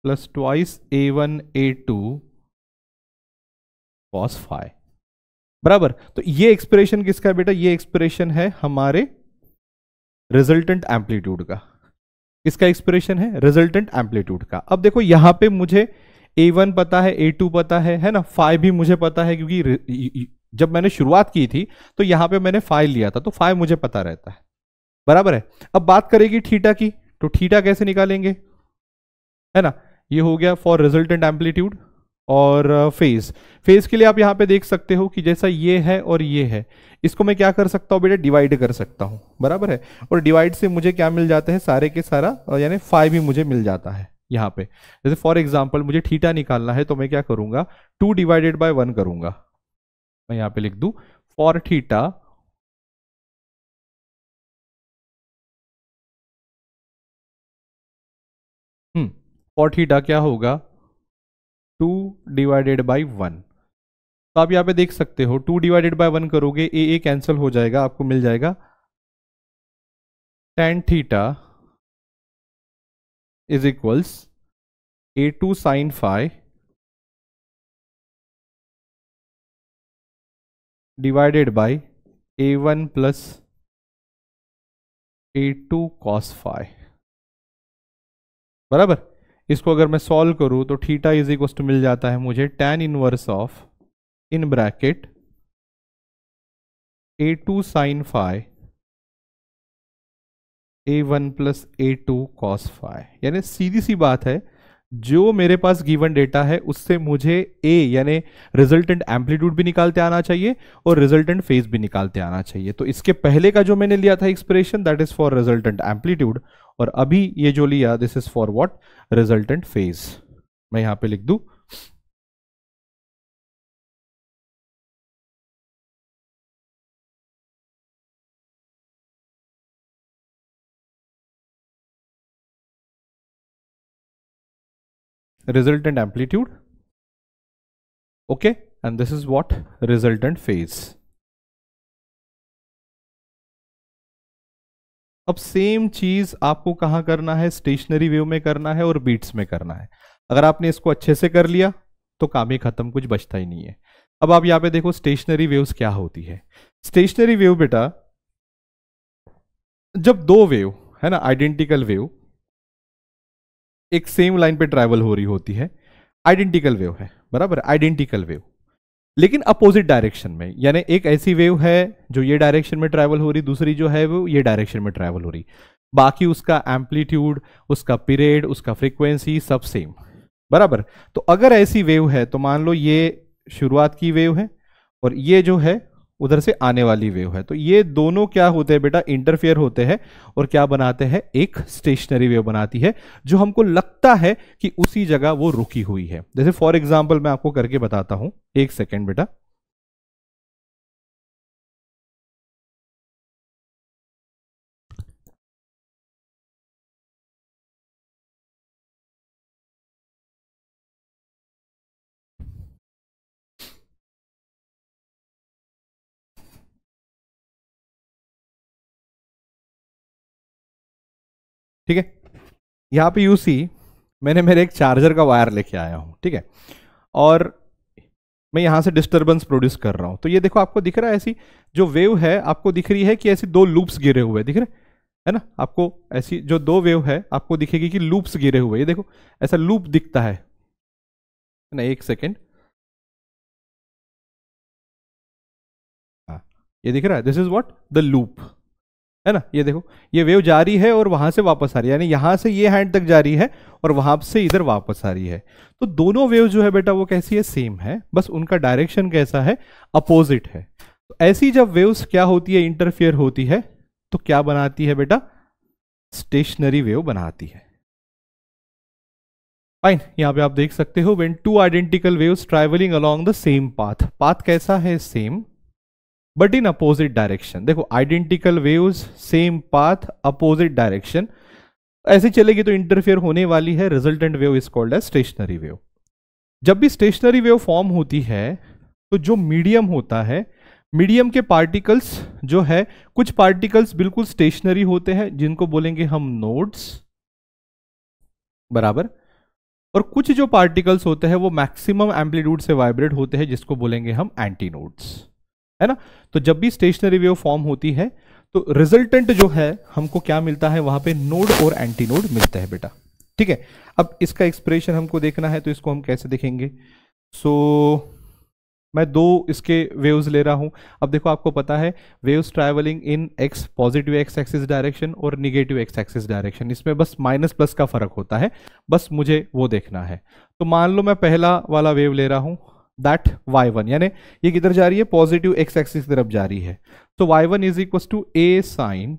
plus twice a1 a2 cos phi, बराबर। तो ये एक्सप्रेशन किसका है बेटा? ये एक्सप्रेशन है हमारे रिजल्टेंट एम्पलीट्यूड का। किसका एक्सप्रेशन है? रिजल्टेंट एम्पलीट्यूड का। अब देखो यहां पे मुझे a1 पता है, a2 पता है ना, phi भी मुझे पता है, क्योंकि जब मैंने शुरुआत की थी तो यहां पे मैंने phi लिया था, तो phi मुझे पता रहता है, बराबर है। अब बात करेगी थीटा की, तो थीटा कैसे निकालेंगे, है ना। ये हो गया फॉर रिजल्टेंट एम्पलीट्यूड। और फेज, फेज के लिए आप यहां पे देख सकते हो कि जैसा ये है और ये है, इसको मैं क्या कर सकता हूं बेटा? डिवाइड कर सकता हूं, बराबर है। और डिवाइड से मुझे क्या मिल जाता है? सारे के सारा, यानी फाई भी मुझे मिल जाता है यहां पे। जैसे फॉर एग्जांपल मुझे थीटा निकालना है, तो मैं क्या करूंगा? 2 डिवाइडेड बाय 1 करूंगा। मैं यहां पे लिख दूं फॉर थीटा फॉर थीटा क्या होगा? 2 डिवाइडेड बाई 1। तो आप यहाँ पे देख सकते हो 2 डिवाइडेड बाय 1 करोगे, ए कैंसिल हो जाएगा, आपको मिल जाएगा tan theta is equals a2 sine phi divided by a1 plus a2 cos phi, बराबर। इसको अगर मैं सॉल्व करूं तो थीटा इज इक्वल्स टू मिल जाता है मुझे tan inverse of, in bracket, a2 sine phi a1 plus a2 cos phi. यानी सीधी सी बात है, जो मेरे पास गिवन डेटा है उससे मुझे ए यानी रिजल्टेंट एम्पलीट्यूड भी निकालते आना चाहिए और रिजल्टेंट फेज भी निकालते आना चाहिए। तो इसके पहले का जो मैंने लिया था expression, that is for resultant amplitude, और अभी ये जो लिया this is for what? Resultant phase. मैं यहां पे लिख दूं resultant amplitude, okay, and this is what? Resultant phase. अब सेम चीज आपको कहां करना है? स्टेशनरी वेव में करना है और बीट्स में करना है। अगर आपने इसको अच्छे से कर लिया तो काम ही खत्म, कुछ बचता ही नहीं है। अब आप यहां पे देखो स्टेशनरी वेव्स क्या होती है। स्टेशनरी वेव बेटा, जब दो वेव है ना, आइडेंटिकल वेव एक सेम लाइन पे ट्रैवल हो रही होती है, आइडेंटिकल वेव है, बराबर, आइडेंटिकल वेव, लेकिन अपोजिट डायरेक्शन में। यानी एक ऐसी वेव है जो ये डायरेक्शन में ट्रैवल हो रही, दूसरी जो है वो ये डायरेक्शन में ट्रैवल हो रही, बाकी उसका एम्पलीट्यूड, उसका पीरियड, उसका फ्रीक्वेंसी सब सेम, बराबर। तो अगर ऐसी वेव है तो मान लो ये शुरुआत की वेव है और ये जो है उधर से आने वाली वेव है, तो ये दोनों क्या होते हैं बेटा? इंटरफेयर होते हैं और क्या बनाते हैं? एक स्टेशनरी वेव बनाती है, जो हमको लगता है कि उसी जगह वो रुकी हुई है। जैसे फॉर एग्जांपल मैं आपको करके बताता हूं, एक सेकेंड बेटा। ठीक है, यहां पे यू सी मैंने मेरे एक चार्जर का वायर लेके आया हूं, ठीक है, और मैं यहां से डिस्टरबेंस प्रोड्यूस कर रहा हूं। तो ये देखो आपको दिख रहा है, ऐसी जो वेव है आपको दिख रही है कि ऐसी दो लूप्स गिरे हुए दिख रहे है ना आपको। ऐसी जो दो वेव है आपको दिखेगी कि लूप्स गिरे हुए, ये देखो ऐसा लूप दिखता है ना। एक सेकेंड, हाँ ये दिख रहा है, this is what? The loop, है ना। ये देखो ये वेव जा रही है और वहां से वापस आ रही है, यानी यहां से ये हैंड तक जा रही है और वहां से इधर वापस आ रही है। तो दोनों वेव जो है बेटा वो कैसी है? सेम है, बस उनका डायरेक्शन कैसा है? अपोजिट है। तो ऐसी जब वेव्स क्या होती है? इंटरफियर होती है, तो क्या बनाती है बेटा? स्टेशनरी वेव बनाती है। फाइन, यहां पे आप देख सकते हो when two identical waves travelling along the same path, path कैसा है? Same, but in opposite direction. देखो identical waves, same path, opposite direction, ऐसे चलेगी तो इंटरफेयर होने वाली है, resultant wave is called as stationary wave. जब भी स्टेशनरी वेव फॉर्म होती है तो जो मीडियम होता है, मीडियम के पार्टिकल्स जो है, कुछ पार्टिकल्स बिल्कुल स्टेशनरी होते हैं जिनको बोलेंगे हम नोड्स, बराबर, और कुछ जो पार्टिकल्स होते हैं वो मैक्सिमम एम्पलीट्यूड से वाइब्रेट होते हैं जिसको बोलेंगे हम एंटी नोड्स, है ना। तो जब भी स्टेशनरी वेव फॉर्म होती है तो रिजल्टेंट जो है हमको क्या मिलता है, वहां पे नोड और एंटी नोड मिलते हैं बेटा, ठीक है। अब इसका एक्सप्रेशन हमको देखना है तो इसको हम कैसे देखेंगे। सो मैं दो इसके वेव्स ले रहा हूं। अब देखो आपको पता है waves travelling in x, positive x axis direction और निगेटिव एक्स एक्सिस डायरेक्शन, इसमें बस माइनस प्लस का फर्क होता है, बस मुझे वो देखना है। तो मान लो मैं पहला वाला वेव ले रहा हूं, दैट y1, यानी ये किधर जा रही है, पॉजिटिव एक्स एक्सिस की तरफ जा रही है। तो y1 is equal to a sine,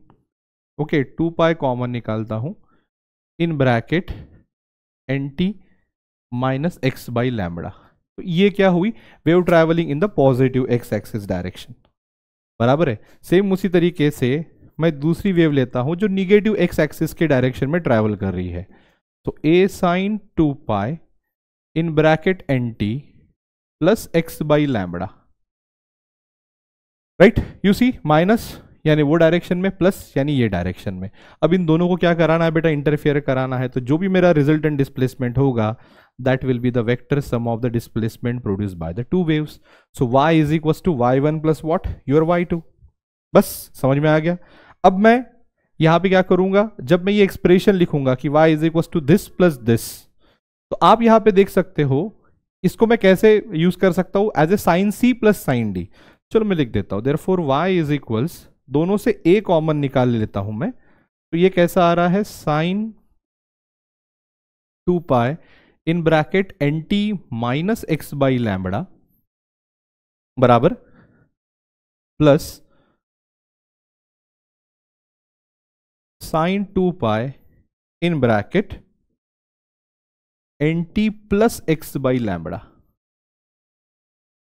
okay, 2 pi common निकालता हूं, in bracket nt minus x by lambda. तो ये क्या हुई, wave travelling in the positive x axis direction, बराबर है। सेम उसी तरीके से मैं दूसरी वेव लेता हूं जो निगेटिव एक्स एक्सिस के डायरेक्शन में ट्रैवल कर रही है। तो a sine 2 pi in bracket nt plus x by lambda, right, you see, minus यानी वो डायरेक्शन में, प्लस यानी ये डायरेक्शन में। अब इन दोनों को क्या कराना है बेटा, इंटरफेयर कराना है। तो जो भी मेरा रिजल्टेंट डिस्प्लेसमेंट होगा that will be the vector sum of the displacement produced by the two waves. So y is equals to y1 plus what, your y2। बस समझ में आ गया। अब मैं यहां पे क्या करूंगा, जब मैं ये एक्सप्रेशन लिखूंगा कि y is equals to this plus this, तो आप यहां पे देख सकते हो इसको मैं कैसे यूज कर सकता हूं, as a sine c plus sine d। चलो मैं लिख देता हूं, देयरफॉर y is equals, दोनों से a कॉमन निकाल लेता हूं मैं, तो ये कैसा आ रहा है, sine 2 pi in bracket nt minus x by lambda बराबर plus sine 2 pi in bracket nt plus x by lambda.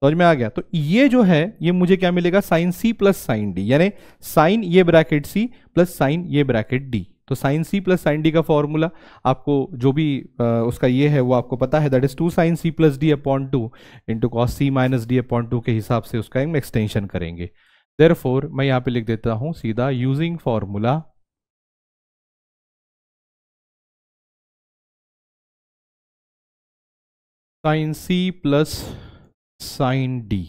समझ में आ गया। तो ये जो है ये मुझे क्या मिलेगा, sine c plus sine d, यानी साइन ये ब्रैकेट c प्लस साइन ये ब्रैकेट d। तो sine c plus sine d का फॉर्मूला आपको जो भी उसका ये है वो आपको पता है, that is 2 sine c plus D upon 2 into cos c minus D upon 2 के हिसाब से उसका हम एक्सटेंशन करेंगे। देयरफॉर मैं यहां पे लिख देता हूं सीधा, using formula sine c plus sine d,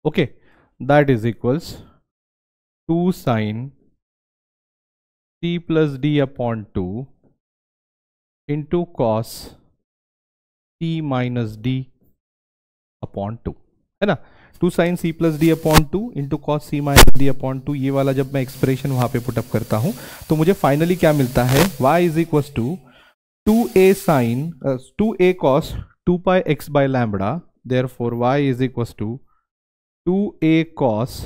okay, that is equals 2 sine c plus D upon 2 into cos c minus D upon 2, है ना। 2 sine c plus D upon 2 into cos c minus D upon 2, ये वाला जब मैं expression वहां पे put up करता हूं तो मुझे फाइनली क्या मिलता है, y is equal to 2a sine 2a cos 2 pi x by lambda, therefore y is equal to 2a cos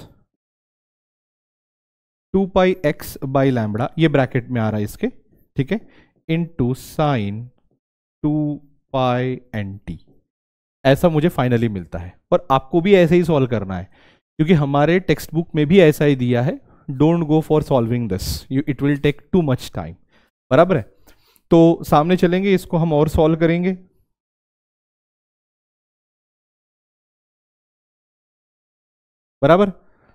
2 pi x by lambda, ये ब्रैकेट में आ रहा है इसके, ठीक है, into sine 2 pi n t. ऐसा मुझे फाइनली मिलता है और आपको भी ऐसे ही सॉल्व करना है क्योंकि हमारे टेक्स्ट बुक में भी ऐसा ही दिया है। Don't go for solving this, it will take too much time, बराबर है। तो सामने चलेंगे, इसको हम और सॉल्व करेंगे। बराबर।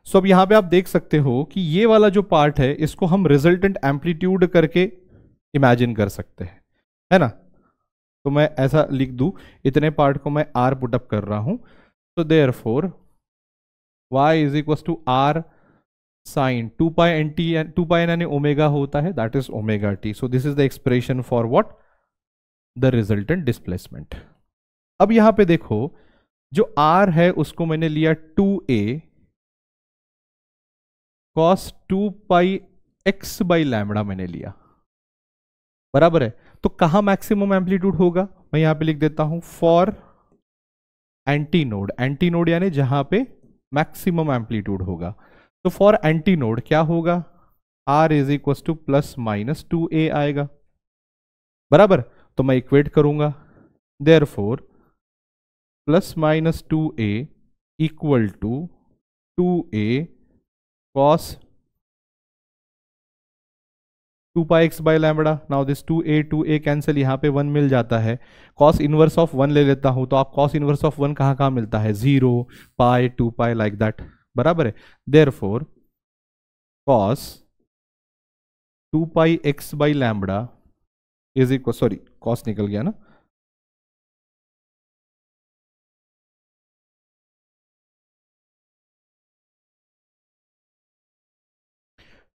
सो अब यहां पे आप देख सकते हो कि ये वाला जो पार्ट है इसको हम रिजल्टेंट एम्पलीट्यूड करके इमेजिन कर सकते हैं, है ना। तो मैं ऐसा लिख दूं, इतने पार्ट को मैं आर पुटअप कर रहा हूं, तो therefore y is equal to r sine 2 pi n t, 2 pi यानी ओमेगा होता है, that is omega t. So this is the expression for what, the resultant displacement. अब यहां पे देखो जो r है उसको मैंने लिया 2a cos 2 pi x by lambda मैंने लिया, बराबर है। तो कहां मैक्सिमम एम्पलीट्यूड होगा, मैं यहां पे लिख देता हूं for anti node, anti node यानी जहां पे मैक्सिमम एम्पलीट्यूड होगा। तो फॉर एंटी नोड क्या होगा, r is equal to plus minus 2a आएगा, बराबर। तो मैं इक्वेट करूंगा, therefore plus minus 2a equal to 2a cos 2πx/λ। Now this 2a cancel, यहाँ पे 1 मिल जाता है। कॉस इनवर्स ऑफ 1 ले लेता हूँ, तो आप कॉस इनवर्स ऑफ 1 कहाँ कहाँ मिलता है, 0, पाई, 2π लाइक दैट, बराबर है। Therefore cos 2πx/λ is equal, sorry cos निकल गया ना,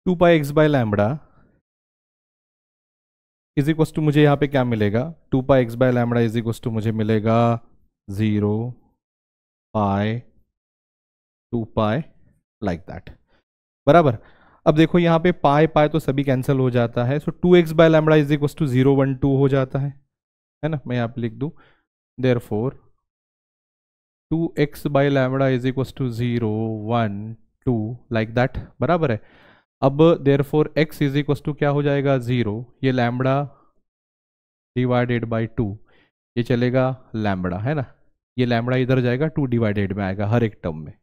two pi x by lambda is equal to, मुझे यहाँ पे क्या मिलेगा, 2πx/λ इज इक्वल टू मुझे मिलेगा 0, पाई, 2π लाइक दैट, बराबर। अब देखो यहाँ पे पाई पाई तो सभी कैंसिल हो जाता है, सो 2x/λ इज इक्वल टू 0, 1, 2 हो जाता है ना। मैं यहाँ पे लिख दूँ therefore 2x/λ is equal to 0, 1, 2 like that, बराबर है। अब therefore x is equal to क्या हो जाएगा, 0, ये लैम्बडा डिवाइडेड बाई 2, ये चलेगा लैम्बडा, है ना, ये लैम्बडा इधर जाएगा, 2 डिवाइडेड में आएगा हर एक टर्म में।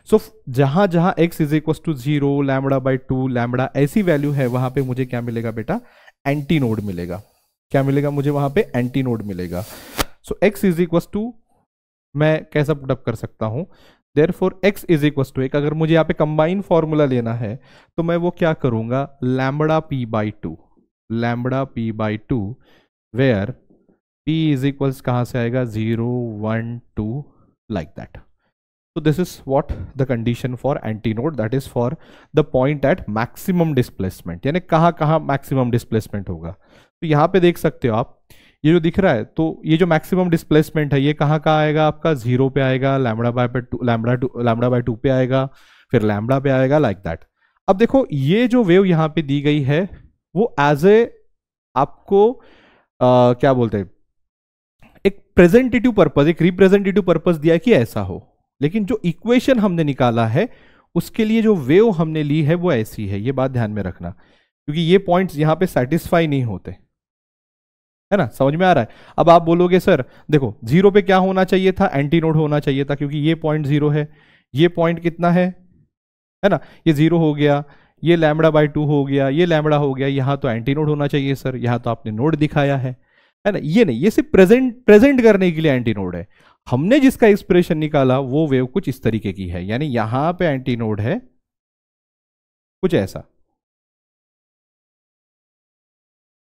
सो जहां जहां x is equal to 0, lambda by 2, lambda ऐसी वैल्यू है, वहां पे मुझे क्या मिलेगा बेटा, एंटी नोड मिलेगा। क्या मिलेगा मुझे वहां पे, एंटी नोड मिलेगा। So x is equal to मैं कैसा पुटअप कर सकता हूं, therefore x is equal to, एक अगर मुझे यहाँ पे कंबाइन फॉर्मूला लेना है तो मैं वो क्या करूंगा, lambda p by 2, lambda p by 2, where p is equals कहाँ से आएगा, 0, 1, 2 like that. So this is what the condition for antinode, that is for the point at maximum displacement, यानी कहाँ कहाँ maximum displacement होगा। तो यहाँ पे देख सकते हो आप, ये जो दिख रहा है, तो ये जो मैक्सिमम डिस्प्लेसमेंट है ये कहाँ कहाँ आएगा आपका, 0 पे आएगा, लैम्बडा बाय 2 पे आएगा, फिर लैम्बडा पे आएगा, लाइक दैट। अब देखो ये जो वेव यहाँ पे दी गई है वो एज ए आपको क्या बोलते हैं, एक प्रेजेंटेटिव पर्पज, एक रिप्रेजेंटेटिव पर्पज दिया है कि ऐसा हो, लेकिन जो इक्वेशन हमने निकाला है उसके लिए जो वेव हमने ली है वो ऐसी है, ये बात ध्यान में रखना, क्योंकि ये पॉइंट्स यहाँ पे सेटिस्फाई नहीं होते, है ना, समझ में आ रहा है। अब आप बोलोगे सर देखो 0 पे क्या होना चाहिए था, एंटी नोड होना चाहिए था, क्योंकि ये पॉइंट 0 है, ये पॉइंट कितना है ना, ये 0 हो गया, ये लैम्बडा बाई 2 हो गया, ये लैम्बडा हो गया, यहाँ तो एंटी नोड होना चाहिए सर, यहाँ तो आपने नोड दिखाया है ना, ये नहीं, ये सिर्फ प्रेजेंट करने के लिए एंटी नोड है। हमने जिसका एक्सप्रेशन निकाला वो वेव कुछ इस तरीके की है, यानी यहां पे एंटी नोड है कुछ ऐसा,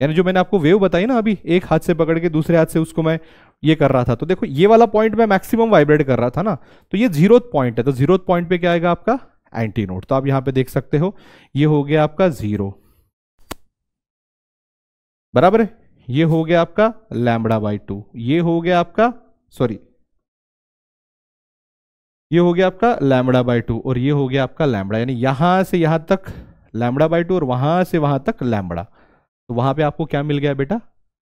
यानी जो मैंने आपको वेव बताई ना अभी, एक हाथ से पकड़ के दूसरे हाथ से उसको मैं ये कर रहा था, तो देखो ये वाला पॉइंट मैं मैक्सिमम वाइब्रेट कर रहा था ना, तो ये 0th पॉइंट है, तो 0th पॉइंट पे क्या आएगा आपका, एंटी नोड। तो आप यहां पे देख सकते हो ये हो गया आपका 0, बराबर है, ये हो गया आपका लैम्बडा बाई 2, ये हो गया आपका, सॉरी ये हो गया आपका लैम्बडा बाई 2, और ये हो गया आपका लैम्बडा, यानी यहां से यहां तक लैम्बडा बाई 2 और वहां से वहां तक लैम्बडा, तो वहां पे आपको क्या मिल गया बेटा,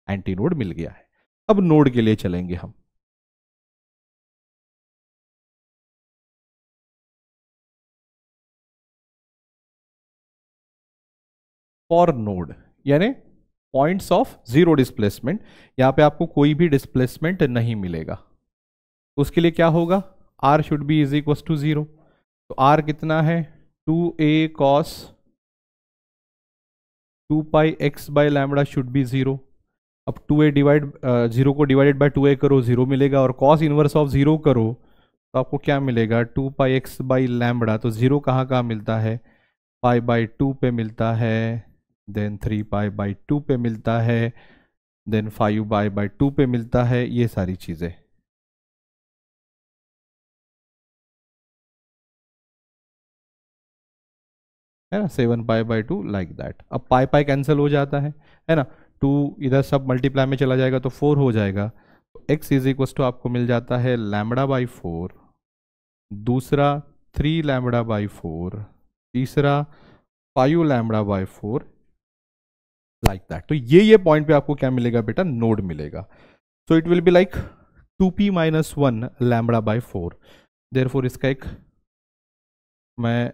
एंटी नोड मिल गया है। अब नोड के लिए चलेंगे हम, फॉर नोड यानी पॉइंट्स ऑफ 0 डिस्प्लेसमेंट, यहां पे आपको कोई भी डिस्प्लेसमेंट नहीं मिलेगा, तो उसके लिए क्या होगा, r should be is equal to 0, तो r कितना है, 2a cos 2πx/λ should be 0। अब 2a डिवाइड 0 को डिवाइडेड बाय 2a करो, 0 मिलेगा, और cos इनवर्स ऑफ 0 करो तो आपको क्या मिलेगा, 2πx/λ, तो 0 कहाँ कहाँ मिलता है, π/2 पे मिलता है, देन 3π/2 पे मिलता है, देन 5π/2 पे मिलता है, ये सारी चीजें, है ना, 7π/2 लाइक दैट। अब पाई पाई कैंसिल हो जाता है ना, 2 इधर सब मल्टीप्लाई में चला जाएगा तो 4 हो जाएगा, तो x इज इक्वल टू आपको मिल जाता है लैम्बडा बाई 4, दूसरा 3 लैम्बडा बाई 4, तीसरा 5 लैम्बडा बाई 4 लाइक दैट। तो ये पॉइंट पे आपको क्या मिलेगा बेटा, नोड मिलेगा। सो it will be like 2p - 1 lambda by 4, therefore इसका एक मैं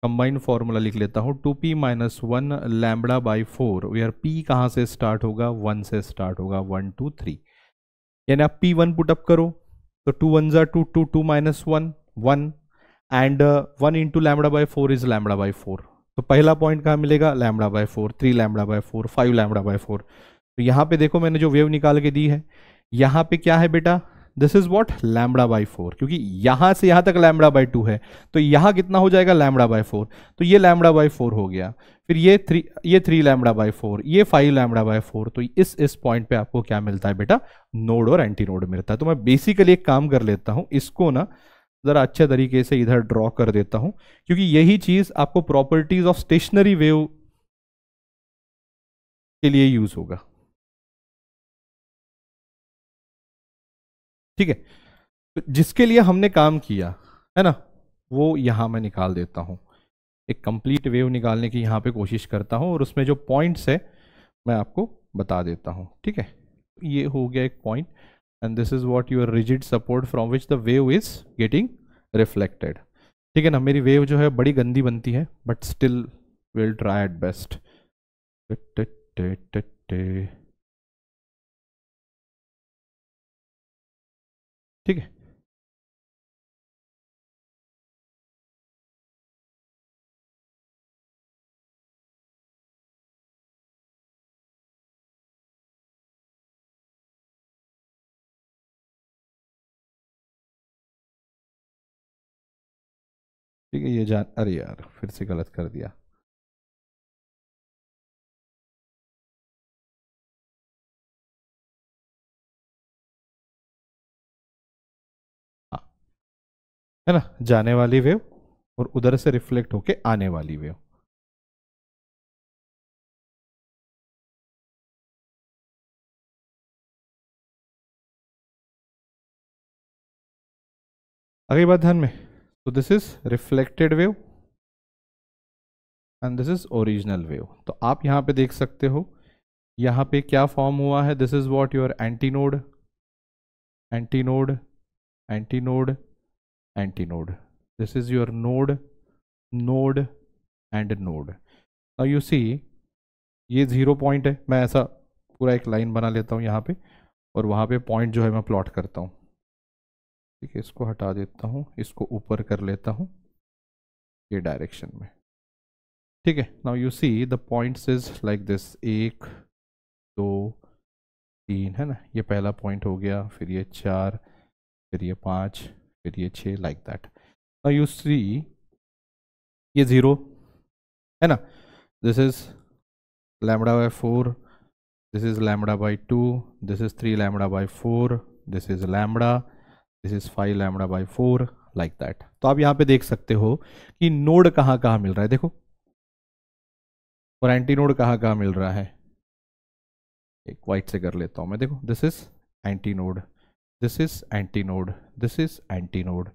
कंबाइंड फॉर्मूला लिख लेता हूँ, 2p - 1 lambda by 4, where p कहाँ से स्टार्ट होगा, 1 से स्टार्ट होगा, 1 2 3, यानी आप p1 पुटअप करो तो 2 1 ज़ा 2, 2 2 - 1 1, and 1 into lambda by 4 is lambda by 4, तो पहला पॉइंट कहाँ मिलेगा, lambda by 4, 3 lambda by 4, 5 lambda by 4। तो यहाँ पे देखो मैंने जो वेव निकाल के दी है, यहाँ पे क्या है बेटा, this is what, lambda by 4, क्योंकि यहाँ से यहाँ तक लैम्बडा बाय 2 है, तो यहाँ कितना हो जाएगा, लैम्बडा बाय 4। तो ये लैम्बडा बाय 4 हो गया, फिर ये 3 लैम्बडा बाय 4, ये 5 लैम्बडा बाय 4। तो इस पॉइंट पे आपको क्या मिलता है बेटा, नोड और एंटी नोड मिलता है। तो मैं बेसिकली एक काम कर लेता हूँ, इसको ना जरा अच्छे तरीके से इधर ड्रॉ कर देता हूं, क्योंकि यही चीज आपको प्रॉपर्टीज ऑफ स्टेशनरी वेव के लिए यूज होगा। ठीक है, तो जिसके लिए हमने काम किया है ना, वो यहां मैं निकाल देता हूं, एक कंप्लीट वेव निकालने की यहां पे कोशिश करता हूं, और उसमें जो पॉइंट्स है मैं आपको बता देता हूं। ठीक है, ये हो गया एक point, and this is what your rigid support from which the wave is getting reflected. ठीक है ना, मेरी वेव जो है बड़ी गंदी बनती है, but still will try at best. ठीक है, ठीक है, ये जान, अरे यार फिर से गलत कर दिया। हाँ, है ना, जाने वाली वेव और उधर से रिफ्लेक्ट होके आने वाली वेव। अगली बात ध्यान में, तो this is reflected wave and this is original wave. तो आप यहां पे देख सकते हो, यहां पे क्या फॉर्म हुआ है, this is what your antinode, antinode, antinode, anti node, this is your node, node and node. Now you see, ये 0 पॉइंट है, मैं ऐसा पूरा एक लाइन बना लेता हूँ यहाँ पे, और वहाँ पे पॉइंट जो है मैं प्लॉट करता हूँ। ठीक है, इसको हटा देता हूँ, इसको ऊपर कर लेता हूँ ये डायरेक्शन में। ठीक है, now you see the points is like this, 1 2 3, है ना, ये पहला पॉइंट हो गया, फिर ये 4, फिर ये 5, फिर ये 6, like that. Now you see ये 0 है ना, this is lambda by 4, this is lambda by 2, this is 3 lambda by 4, this is lambda, this is 5 lambda by 4, like that। तो आप यहाँ पे देख सकते हो कि नोड कहाँ कहाँ मिल रहा है, देखो, और एंटी नोड कहाँ कहाँ मिल रहा है। एक वाइट से कर लेता हूँ मैं, देखो, this is anti node, this is anti node, this is anti node,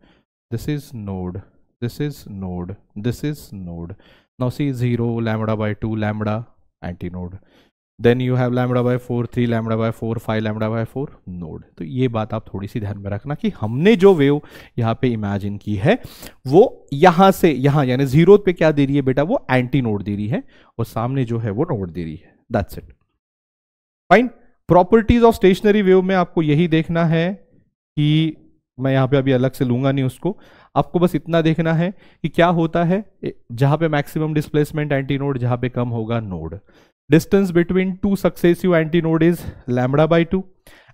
this is node, this is node, this is node. Now see 0 lambda by 2 lambda anti node, then you have lambda by 4, 3 lambda by 4, 5 lambda by 4, node. तो ये बात आप थोड़ी सी ध्यान में रखना कि हमने जो वेव यहाँ पे इमेजिन की है वो यहाँ से यहाँ, यानी 0 पे क्या दे रही है बेटा, वो एंटी नोड दे रही है, और सामने जो है वो नोड दे रही है। That's it, fine. Properties of stationary wave में आपको यही देखना है कि मैं यहाँ पे अभी अलग से लूंगा नहीं उसको, आपको बस इतना देखना है कि क्या होता है जहां पे मैक्सिमम डिस्प्लेसमेंट एंटी नोड, जहां पे कम होगा node. Distance between two successive antinode is lambda by 2,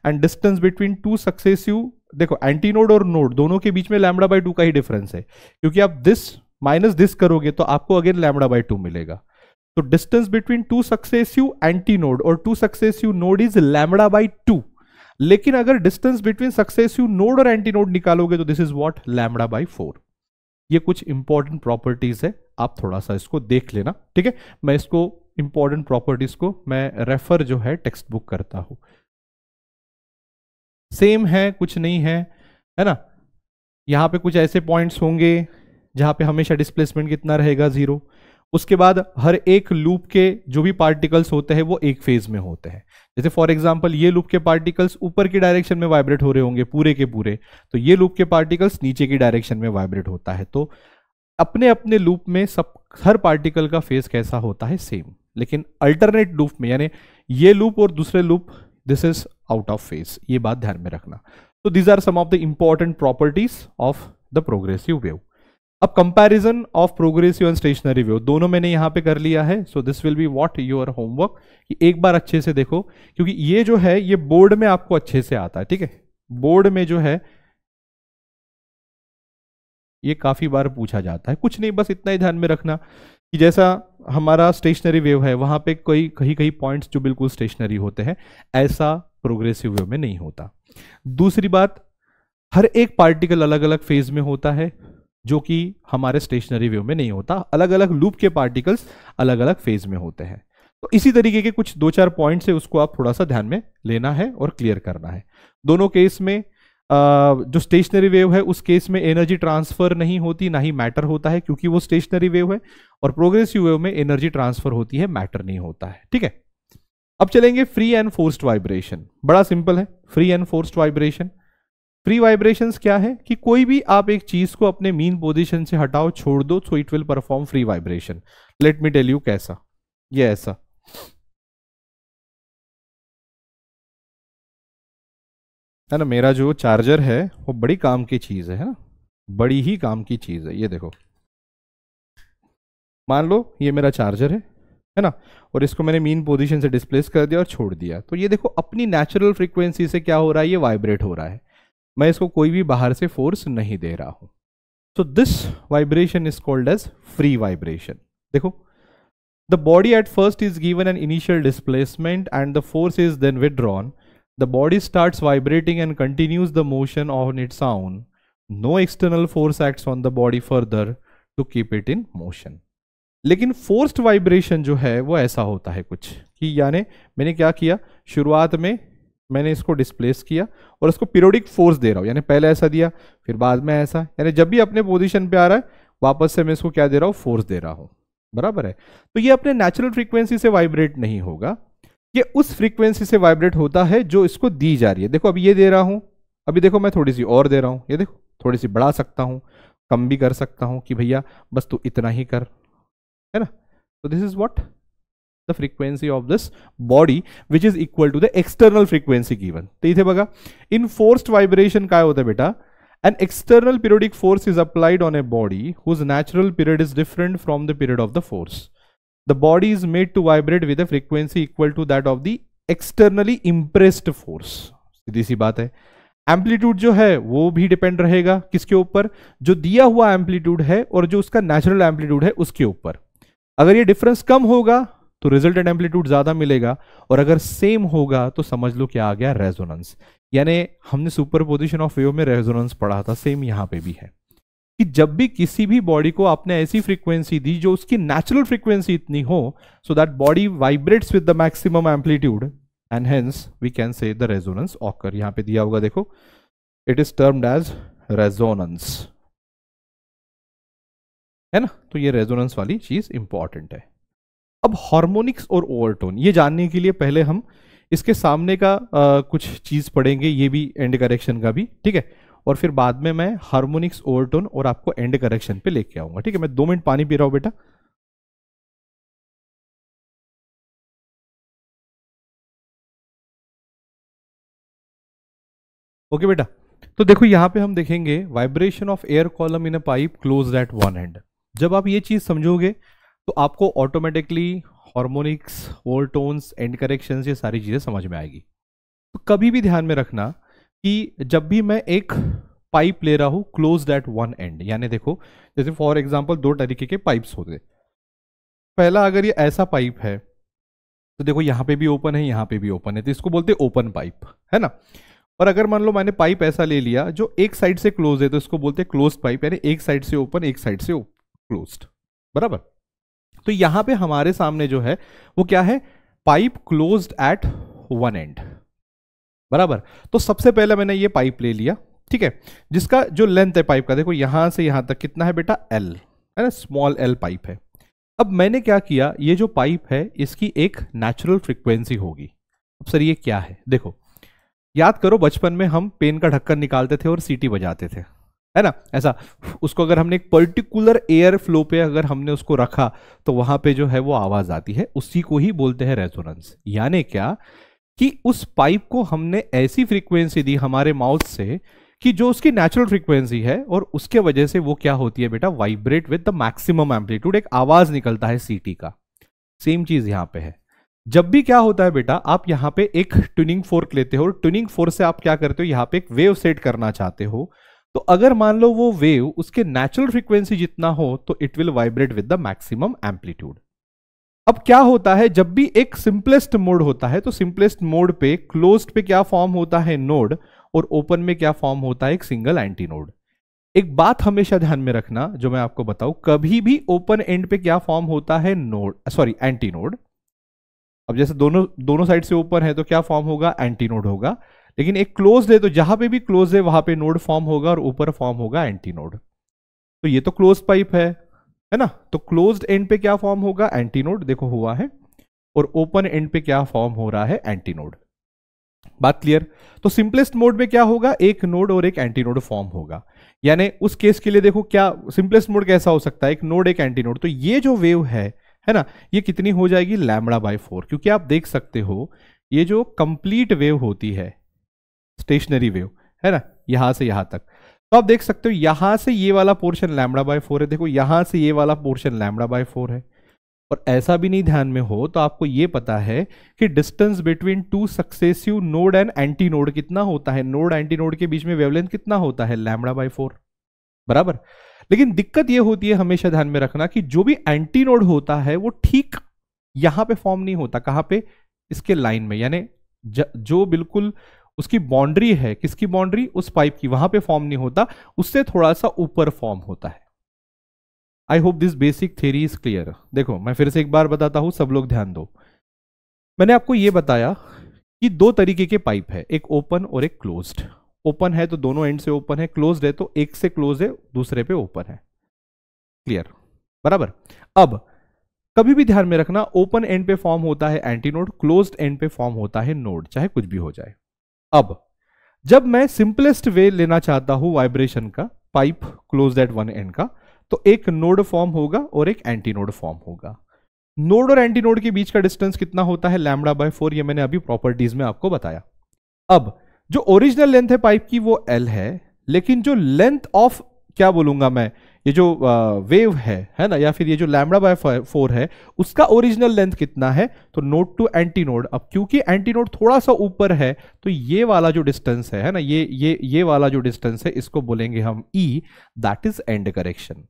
and distance between two successive, देखो एंटीनोड और नोड दोनों के बीच में लैम्बडा बाय 2 का ही डिफरेंस है, क्योंकि आप दिस माइनस दिस करोगे तो आपको अगेन लैम्बडा बाय 2 मिलेगा। तो distance between two successive antinode और two successive node is lambda by 2, लेकिन अगर डिस्टेंस बिटवीन सक्सेसिव नोड और एंटीनोड निकालोगे तो this is what, lambda by 4। ये कुछ इंपॉर्टेंट प्रॉपर्टीज है, आप थोड़ा सा इसको देख लेना। ठीक है, मैं इसको इंपॉर्टेंट प्रॉपर्टीज को मैं रेफर जो है टेक्स्ट बुक करता हूं, सेम है, कुछ नहीं है, है ना। यहां पे कुछ ऐसे पॉइंट्स होंगे जहां पे हमेशा डिस्प्लेसमेंट कितना रहेगा, 0। उसके बाद हर एक लूप के जो भी पार्टिकल्स होते हैं वो एक फेज में होते हैं। जैसे फॉर एग्जांपल ये लूप के पार्टिकल्स ऊपर की डायरेक्शन में वाइब्रेट हो रहे होंगे पूरे के पूरे, तो ये लूप के पार्टिकल्स नीचे की डायरेक्शन में वाइब्रेट होता है। तो अपने अपने लूप में सब हर पार्टिकल का फेज कैसा होता है, सेम, लेकिन अल्टरनेट लूप में, यानी ये लूप और दूसरे loop, this is out of phase. ये बात ध्यान में रखना। तो these are some of the important properties of the progressive wave. अब comparison of progressive and stationary wave दोनों मैंने यहां पे कर लिया है. So this will be what your homework, कि एक बार अच्छे से देखो, क्योंकि ये जो है ये बोर्ड में आपको अच्छे से आता है. ठीक है, बोर्ड में जो है ये काफी बार पूछा जाता है. कुछ नहीं, बस इतना ही ध्यान में रखना कि जैसा हमारा स्टेशनरी वेव है वहां पे कोई कहीं कहीं पॉइंट्स जो बिल्कुल स्टेशनरी होते हैं, ऐसा प्रोग्रेसिव वेव में नहीं होता. दूसरी बात, हर एक पार्टिकल अलग अलग फेज में होता है, जो कि हमारे स्टेशनरी वेव में नहीं होता. अलग अलग लूप के पार्टिकल्स अलग अलग फेज में होते हैं. तो इसी तरीके के कुछ दो चार पॉइंट्स है, उसको आप थोड़ा सा ध्यान में लेना है और क्लियर करना है. दोनों केस में जो स्टेशनरी वेव है उस केस में एनर्जी ट्रांसफर नहीं होती, ना ही मैटर होता है, क्योंकि वो स्टेशनरी वेव है. और प्रोग्रेसिव वेव में एनर्जी ट्रांसफर होती है, मैटर नहीं होता है. ठीक है, अब चलेंगे फ्री एंड फोर्स्ड वाइब्रेशन. बड़ा सिंपल है free and forced vibration. Free vibrations क्या है कि कोई भी आप एक चीज को अपने मीन पोजीशन से हटाओ, छोड़ दो, so it will perform free vibration. Let me tell you कैसा. ये ऐसा, है ना, मेरा जो चार्जर है वो बड़ी काम की चीज है ना, बड़ी ही काम की चीज है. ये देखो, मान लो ये मेरा चार्जर है ना, और इसको मैंने मीन पोजीशन से डिस्प्लेस कर दिया और छोड़ दिया. तो ये देखो अपनी नेचुरल फ्रीक्वेंसी से क्या हो रहा है, ये वाइब्रेट हो रहा है. मैं इसको कोई भी बाहर से फोर्स नहीं दे रहा हूं. So this vibration is called as free vibration. देखो, the body at first is given an initial displacement and the force is then withdrawn. The body starts vibrating and continues the motion on its own. No external force acts on the body further to keep it in motion. लेकिन forced vibration जो है वो ऐसा होता है कुछ कि, यानी मैंने क्या किया, शुरुआत में मैंने इसको डिस्प्लेस किया और उसको पीरियोडिक फोर्स दे रहा हूँ, यानी पहले ऐसा दिया फिर बाद में ऐसा, यानी जब भी अपने पोजीशन पे आ रहा है वापस से मैं इसको क्या दे रहा हूँ, फोर्स दे रहा हूँ. बराबर है. तो ये अपने नेचुरल फ्रीक्वेंसी से वाइब्रेट नहीं होगा, ये उस फ्रीक्वेंसी से वाइब्रेट होता है जो इसको दी जा रही है. देखो अभी ये दे रहा हूं, अभी देखो मैं थोड़ी सी और दे रहा हूं, ये देखो थोड़ी सी बढ़ा सकता हूं, कम भी कर सकता हूं कि भैया बस तू इतना ही कर, है ना. तो this is what the frequency of this body which is equal to the external frequency given. तो इथे बघा, इन फोर्स्ड वाइब्रेशन काय होतं बेटा, an external periodic force is applied on a body whose natural period is different from the period of the force. The body is made to vibrate with a frequency equal to that of the externally impressed force. सीधी सी बात है. Amplitude जो है वो भी depend रहेगा किसके ऊपर, जो दिया हुआ एम्पलीट्यूड है और जो उसका नेचुरल एम्पलीट्यूड है उसके ऊपर. अगर ये डिफरेंस कम होगा तो रिजल्टेंट एम्पलीट्यूड ज्यादा मिलेगा, और अगर सेम होगा तो समझ लो क्या आ गया, रेजोनेंस. यानी हमने सुपरपोजिशन ऑफ वेव में रेजोनेंस पढ़ा था, सेम यहां पे भी है कि जब भी किसी भी बॉडी को आपने ऐसी फ्रीक्वेंसी दी जो उसकी नेचुरल फ्रीक्वेंसी इतनी हो, so that body vibrates with the maximum amplitude and hence we can say the resonance occur. यहां पे दिया होगा देखो, it is termed as resonance, है ना. तो ये रेजोनेंस वाली चीज इंपॉर्टेंट है. अब हार्मोनिक्स और ओवरटोन ये जानने के लिए पहले हम इसके सामने का कुछ चीज पढ़ेंगे, ये भी एंड करेक्शन का भी, ठीक है. और फिर बाद में मैं हार्मोनिक्स, ओवरटोन और आपको एंड करेक्शन पे लेके आऊंगा. ठीक है, मैं 2 मिनट पानी पी रहा हूं बेटा. ओके बेटा, तो देखो यहां पे हम देखेंगे vibration of air column in a pipe closed at one and. जब आप ये चीज समझोगे तो आपको automatically harmonics, overtones, and corrections ये सारी चीजें समझ में आएगी. तो कभी भी ध्यान में रखना कि जब भी मैं एक पाइप ले रहा हूं क्लोज्ड एट वन एंड, यानी देखो जैसे फॉर एग्जांपल 2 तरीके के पाइप्स होते. पहला, अगर ये ऐसा पाइप है तो देखो यहां पे भी ओपन है, यहां पे भी ओपन है, तो इसको बोलते हैं ओपन पाइप, है ना. और अगर मान लो मैंने पाइप ऐसा ले लिया जो एक साइड से क्लोज है, तो इसको बोलते हैं क्लोज पाइप, यानी एक साइड से ओपन, एक साइड से क्लोज्ड. बराबर. तो यहां पे हमारे सामने जो है वो क्या है, pipe closed at one and. बराबर. तो सबसे पहले मैंने ये पाइप ले लिया, ठीक है, जिसका जो लेंथ है पाइप का, देखो यहां से यहां तक कितना है बेटा, एल, है ना, स्मॉल एल पाइप है. अब मैंने क्या किया, ये जो पाइप है इसकी एक नेचुरल फ्रीक्वेंसी होगी. अब सर ये क्या है, देखो याद करो बचपन में हम पेन का ढक्कन निकालते थे और सीटी बजाते थे, है ना, ऐसा. उसको अगर हमने एक पर्टिकुलर एयर फ्लो पे अगर हमने उसको रखा तो वहां पे जो है वो आवाज आती है, उसी को ही बोलते हैं रेजोनेंस. यानी क्या कि उस पाइप को हमने ऐसी फ्रीक्वेंसी दी हमारे माउथ से कि जो उसकी नेचुरल फ्रीक्वेंसी है और उसके वजह से वो क्या होती है बेटा, vibrate with the maximum amplitude, एक आवाज निकलता है सीटी का। सेम चीज यहां पे है। जब भी क्या होता है बेटा, आप यहां पे एक ट्यूनिंग फोर्क लेते हो और ट्यूनिंग फोर्क से आप क्या करते हो, यहां पे एक वेव सेट करना चाहते हो, तो अगर मान लो वो वेव उसके नेचुरल फ्रीक्वेंसी जितना हो तो it will vibrate with the maximum amplitude. अब क्या होता है, जब भी एक सिंपलेस्ट मोड होता है तो सिंपलेस्ट मोड पे क्लोज्ड पे क्या फॉर्म होता है, नोड, और ओपन में क्या फॉर्म होता है, एक सिंगल एंटी नोड। एक बात हमेशा ध्यान में रखना जो मैं आपको बताऊं, कभी भी ओपन एंड पे क्या फॉर्म होता है, नोड, सॉरी एंटी नोड। अब जैसे दोनों दोनों साइड से ओपन है तो क्या फॉर्म होगा, एंटी नोड होगा। लेकिन एक क्लोज है तो जहां पे भी क्लोज है वहां पे नोड फॉर्म होगा और ऊपर फॉर्म होगा एंटी नोड। तो ये तो क्लोज पाइप है ना, तो क्लोज्ड एंड पे क्या फॉर्म होगा, एंटी नोड, देखो हुआ है, और ओपन एंड पे क्या फॉर्म हो रहा है, एंटी नोड। बात क्लियर। तो सिंपलेस्ट मोड में क्या होगा, एक नोड और एक एंटी नोड फॉर्म होगा। यानी उस केस के लिए देखो क्या सिंपलेस्ट मोड कैसा हो सकता है, एक नोड एक एंटी नोड। तो ये जो वेव है ना, ये कितनी हो जाएगी, λ/4, क्योंकि आप देख सकते हो ये जो कंप्लीट वेव होती है, स्टेशनरी वेव, है ना, यहां से यहां तक, तो आप देख सकते हो यहां से ये वाला पोर्शन λ/4 है, देखो यहां से ये वाला पोर्शन λ/4 है। और ऐसा भी नहीं ध्यान में हो तो आपको ये पता है कि distance between two successive node and anti node कितना होता है, नोड एंटी नोड के बीच में वेवलेंथ कितना होता है, λ/4, बराबर। लेकिन दिक्कत ये होती है, हमेशा ध्यान में रखना, कि जो भी एंटी नोड होता है वो ठीक यहां पे फॉर्म नहीं होता, कहां पे, इसके लाइन में, यानी जो बिल्कुल उसकी बाउंड्री है, किसकी बाउंड्री, उस पाइप की, वहां पे फॉर्म नहीं होता, उससे थोड़ा सा ऊपर फॉर्म होता है। I hope this basic theory is clear. देखो मैं फिर से एक बार बताता हूं, सब लोग ध्यान दो। मैंने आपको यह बताया कि दो तरीके के पाइप है, एक ओपन और एक क्लोज्ड। ओपन है तो दोनों एंड से ओपन है, क्लोज्ड है तो एक से क्लोज है, दूसरे पे ओपन है। क्लियर, बराबर। अब कभी भी ध्यान में रखना, ओपन एंड पे फॉर्म होता है एंटी नोड, क्लोज्ड एंड पे फॉर्म होता है नोड, चाहे कुछ भी हो जाए। अब जब मैं सिंपलेस्ट वे लेना चाहता हूं वाइब्रेशन का, pipe closed at one and का, तो एक नोड फॉर्म होगा और एक एंटी नोड फॉर्म होगा। नोड और एंटी नोड के बीच का डिस्टेंस कितना होता है, λ/4, ये मैंने अभी प्रॉपर्टीज में आपको बताया। अब जो ओरिजिनल लेंथ है पाइप की वो L है, लेकिन जो लेंथ ऑफ, क्या बोलूंगा मैं, ये जो वेव है ना, या फिर ये जो λ/4 है, उसका ओरिजिनल लेंथ कितना है, तो नोड टू एंटी नोड। अब क्योंकि एंटी नोड थोड़ा सा ऊपर है तो ये वाला जो डिस्टेंस है ना, ये वाला जो डिस्टेंस है, इसको बोलेंगे हम E, that is and correction.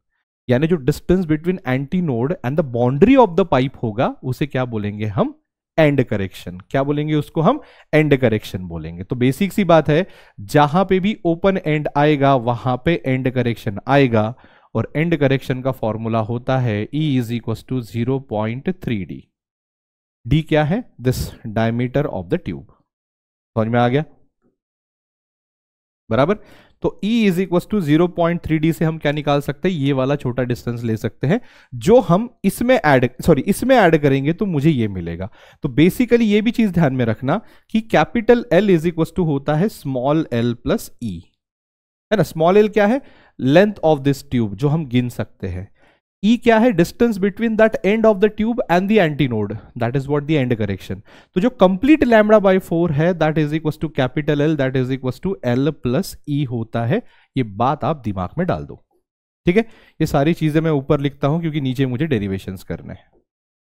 यानी जो distance between anti node and the boundary of the pipe होगा उसे क्या बोलेंगे हम, एंड करेक्शन। क्या बोलेंगे उसको हम, एंड करेक्शन बोलेंगे। तो बेसिक सी बात है, जहां पे भी ओपन एंड आएगा वहां पे एंड करेक्शन आएगा, और एंड करेक्शन का फॉर्मूला होता है E is equal to 0.3D। D क्या है, this diameter of the tube. समझ में आ गया, बराबर। तो E is equal to 0.3D से हम क्या निकाल सकते हैं, ये वाला छोटा डिस्टेंस ले सकते हैं, जो हम इसमें ऐड करेंगे तो मुझे ये मिलेगा। तो बेसिकली ये भी चीज ध्यान में रखना कि capital L is equal to होता है स्मॉल l प्लस E, है ना। स्मॉल l क्या है, लेंथ ऑफ दिस ट्यूब, जो हम गिन सकते हैं। E क्या है, distance between that end of the tube and the anti node, that is what the end correction. तो जो कंप्लीट λ/4 है, that is equal to capital L, that is equal to L plus E होता है। ये बात आप दिमाग में डाल दो, ठीक है। ये सारी चीजें मैं ऊपर लिखता हूं क्योंकि नीचे मुझे डेरिवेशंस करने हैं,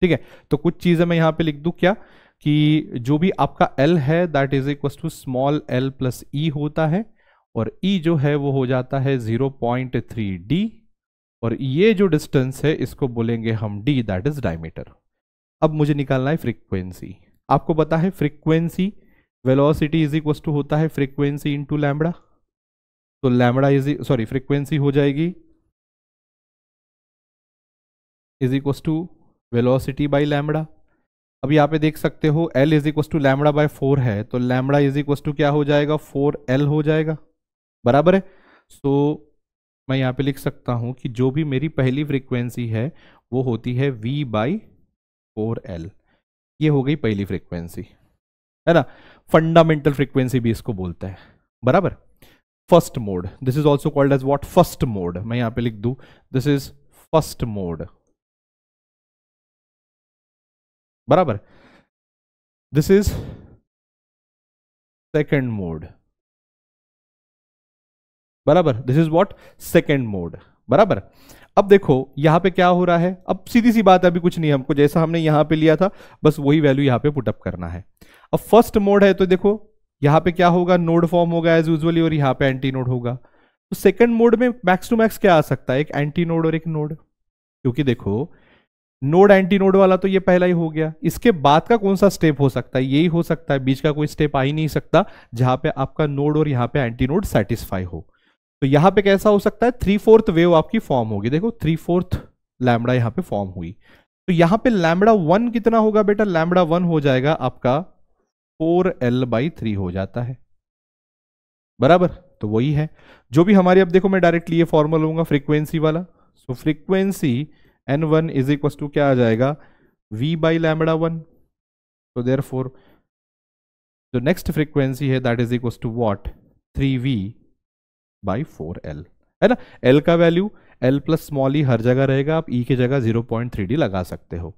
ठीक है। तो कुछ चीजें मैं यहां पे लिख दूं क्या, कि जो भी आपका L है that is equal to small l plus E होता है, और E जो है वो हो जाता है 0.3D, और ये जो डिस्टेंस है इसको बोलेंगे हम D, दैट इज डायमीटर। अब मुझे निकालना है फ्रीक्वेंसी। आपको पता है frequency, velocity is equal to होता है फ्रीक्वेंसी इनटू लैम्बडा। तो लैम्बडा फ्रीक्वेंसी हो जाएगी is equal to velocity by lambda. अब यहाँ पे देख सकते हो L इज इक्वल टू λ/4 है, तो लैम्बडा इज इक्वल टू क्या हो जाएगा, 4L हो जाएगा, बराबर है। सो मैं यहाँ पे लिख सकता हूं कि जो भी मेरी पहली फ्रीक्वेंसी है वो होती है V/4L। ये हो गई पहली फ्रीक्वेंसी, है ना। फंडामेंटल फ्रीक्वेंसी भी इसको बोलते हैं, बराबर। First mode, this is also called as what, first mode. मैं यहाँ पे लिख दूं दिस इज फर्स्ट मोड, बराबर। दिस इज सेकेंड मोड, बराबर, this is what second mode. बराबर, अब देखो यहां पे क्या हो रहा है, अब सीधी सी बात है, अभी कुछ नहीं, हमको जैसा हमने यहां पे लिया था बस वही वैल्यू यहां पे पुटअप करना है। अब फर्स्ट मोड है तो देखो यहां पे क्या होगा, नोड फॉर्म होगा एज यूजुअली और यहां पे एंटी नोड होगा। तो सेकंड मोड में मैक्स टू मैक्स क्या आ सकता है, एक एंटी नोड और एक नोड, क्योंकि देखो नोड एंटी नोड वाला तो ये पहला ही हो गया, इसके बाद का कौन सा स्टेप हो सकता है, यही हो सकता है, बीच का कोई स्टेप आ ही नहीं सकता जहां पे आपका नोड और यहां पे एंटी नोड सेटिस्फाई हो। तो यहां पे कैसा हो सकता है, 3/4 वेव आपकी फॉर्म होगी, देखो 3/4 लैम्बडा यहां पे फॉर्म हुई। तो यहां पे लैम्बडा 1 कितना होगा बेटा, लैम्बडा 1 हो जाएगा आपका 4L/3 हो जाता है। बराबर, तो वही है जो भी हमारी, अब देखो मैं डायरेक्टली ये फॉर्मूला लूंगा फ्रीक्वेंसी वाला। So frequency N1 is equal to क्या आ जाएगा, V/λ1। तो देयरफॉर जो नेक्स्ट फ्रीक्वेंसी है that is equal to what, 3V/4L, है ना। L का value L plus small e हर जगह रहेगा, आप E की जगह 0.3D लगा सकते हो।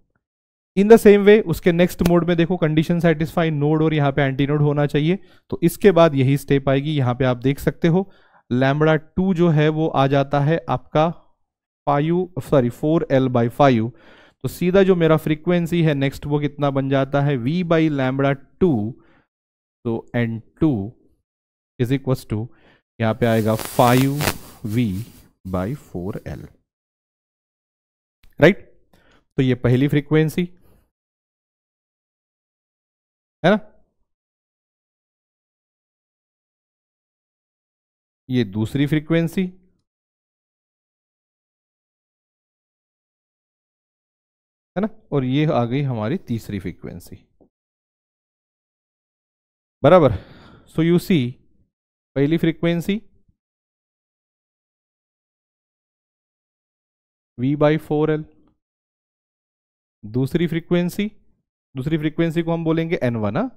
इन द सेम वे उसके नेक्स्ट मोड में देखो कंडीशन सेटिस्फाई, नोड और यहाँ पे एंटी नोड होना चाहिए, तो इसके बाद यही स्टेप आएगी। यहाँ पे आप देख सकते हो λ2 जो है वो आ जाता है आपका 4L/5। तो सीधा जो मेरा फ्रीक्वेंसी है नेक्स्ट वो कितना बन जाता है, V/λ2। तो N2 इज इक्वल टू यहाँ पे आएगा 5V/4L, राइट। तो ये पहली फ्रीक्वेंसी है ना, ये दूसरी फ्रीक्वेंसी है ना, और ये आ गई हमारी तीसरी फ्रीक्वेंसी। बराबर, सो यू सी पहली फ्रीक्वेंसी V/4L, दूसरी फ्रीक्वेंसी को हम बोलेंगे N1,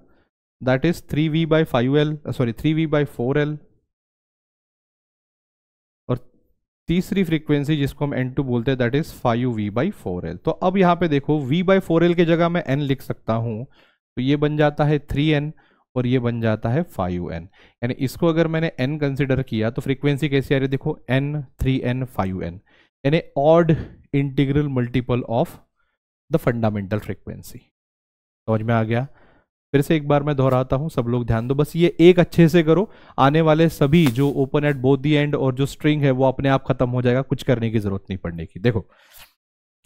that is 3V/5L, sorry 3V/4L, और तीसरी फ्रीक्वेंसी जिसको हम N2 बोलते हैं दैट इज 5V/4L। तो अब यहां पे देखो V/4L की जगह मैं N लिख सकता हूं, तो ये बन जाता है 3N और ये बन जाता है 5N। यानी इसको अगर मैंने N कंसिडर किया तो फ्रीक्वेंसी कैसी आ रही है, देखो N 3N 5N, यानी odd integral multiple of the fundamental frequency. समझ में आ गया। फिर से एक बार मैं दोहराता हूं, सब लोग ध्यान दो, बस ये एक अच्छे से करो, आने वाले सभी जो open at both the end और जो स्ट्रिंग है वो अपने आप खत्म हो जाएगा, कुछ करने की जरूरत नहीं पड़ने की। देखो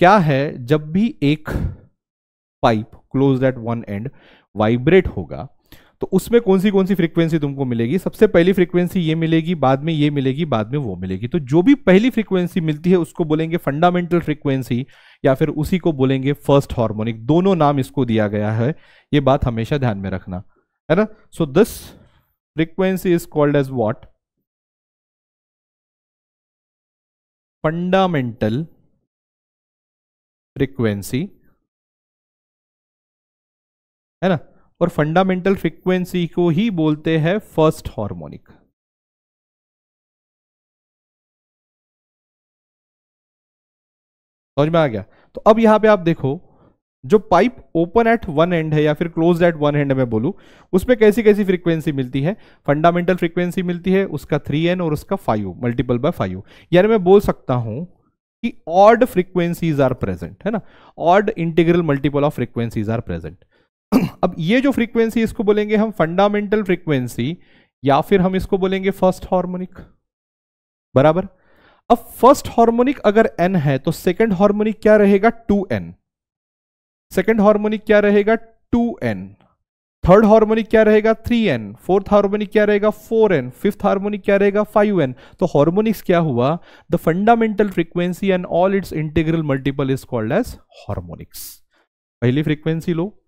क्या है, जब भी एक pipe close at one and vibrate होगा तो उसमें कौन सी फ्रीक्वेंसी तुमको मिलेगी, सबसे पहली फ्रीक्वेंसी ये मिलेगी, बाद में ये मिलेगी, बाद में वो मिलेगी। तो जो भी पहली फ्रीक्वेंसी मिलती है उसको बोलेंगे फंडामेंटल फ्रीक्वेंसी या फिर उसी को बोलेंगे फर्स्ट हार्मोनिक, दोनों नाम इसको दिया गया है, ये बात हमेशा ध्यान में रखना है ना। So this frequency is called as what, fundamental frequency, है ना। और फंडामेंटल फ्रीक्वेंसी को ही बोलते हैं फर्स्ट हार्मोनिक। समझ में आ गया। तो अब यहां पे आप देखो जो pipe open at one end है या फिर क्लोज एट वन एंड में बोलूं, उसमें कैसी कैसी फ्रीक्वेंसी मिलती है, फंडामेंटल फ्रीक्वेंसी मिलती है उसका 3N और उसका 5 मल्टीपल बाय 5। यानी मैं बोल सकता हूं कि ऑड फ्रीक्वेंसीज आर प्रेजेंट, है ना, odd integral multiple of frequencies are present. अब ये जो फ्रीक्वेंसी इसको बोलेंगे हम फंडामेंटल फ्रीक्वेंसी या फिर हम इसको बोलेंगे फर्स्ट हार्मोनिक। बराबर, अब फर्स्ट हार्मोनिक अगर n है तो सेकंड हार्मोनिक क्या रहेगा, 2n। सेकंड हार्मोनिक क्या रहेगा, 2n। थर्ड हार्मोनिक क्या रहेगा, 3n। फोर्थ हार्मोनिक क्या रहेगा, 4n। फिफ्थ हार्मोनिक क्या रहेगा, 5n। तो हार्मोनिक्स क्या हुआ, the fundamental frequency and all its integral multiple is called as harmonics. पहली फ्रीक्वेंसी लो,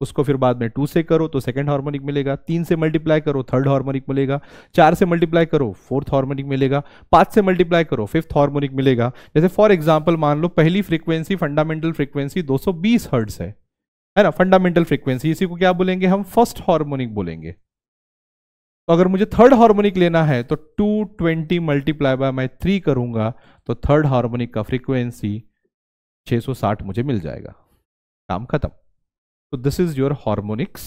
उसको फिर बाद में 2 से करो तो सेकंड हार्मोनिक मिलेगा, 3 से मल्टीप्लाई करो थर्ड हार्मोनिक मिलेगा, 4 से मल्टीप्लाई करो फोर्थ हार्मोनिक मिलेगा, 5 से मल्टीप्लाई करो फिफ्थ हार्मोनिक मिलेगा। जैसे फॉर एग्जांपल मान लो पहली फ्रीक्वेंसी फंडामेंटल फ्रीक्वेंसी 220 हर्ट्ज है ना, फंडामेंटल फ्रीक्वेंसी, इसी को क्या बोलेंगे हम, फर्स्ट हार्मोनिक बोलेंगे। तो अगर मुझे थर्ड हार्मोनिक लेना है तो 220 मल्टीप्लाई बाय मैं 3 करूंगा तो थर्ड हार्मोनिक का फ्रीक्वेंसी 660 मुझे मिल जाएगा, काम खत्म। तो दिस इज योर हार्मोनिक्स।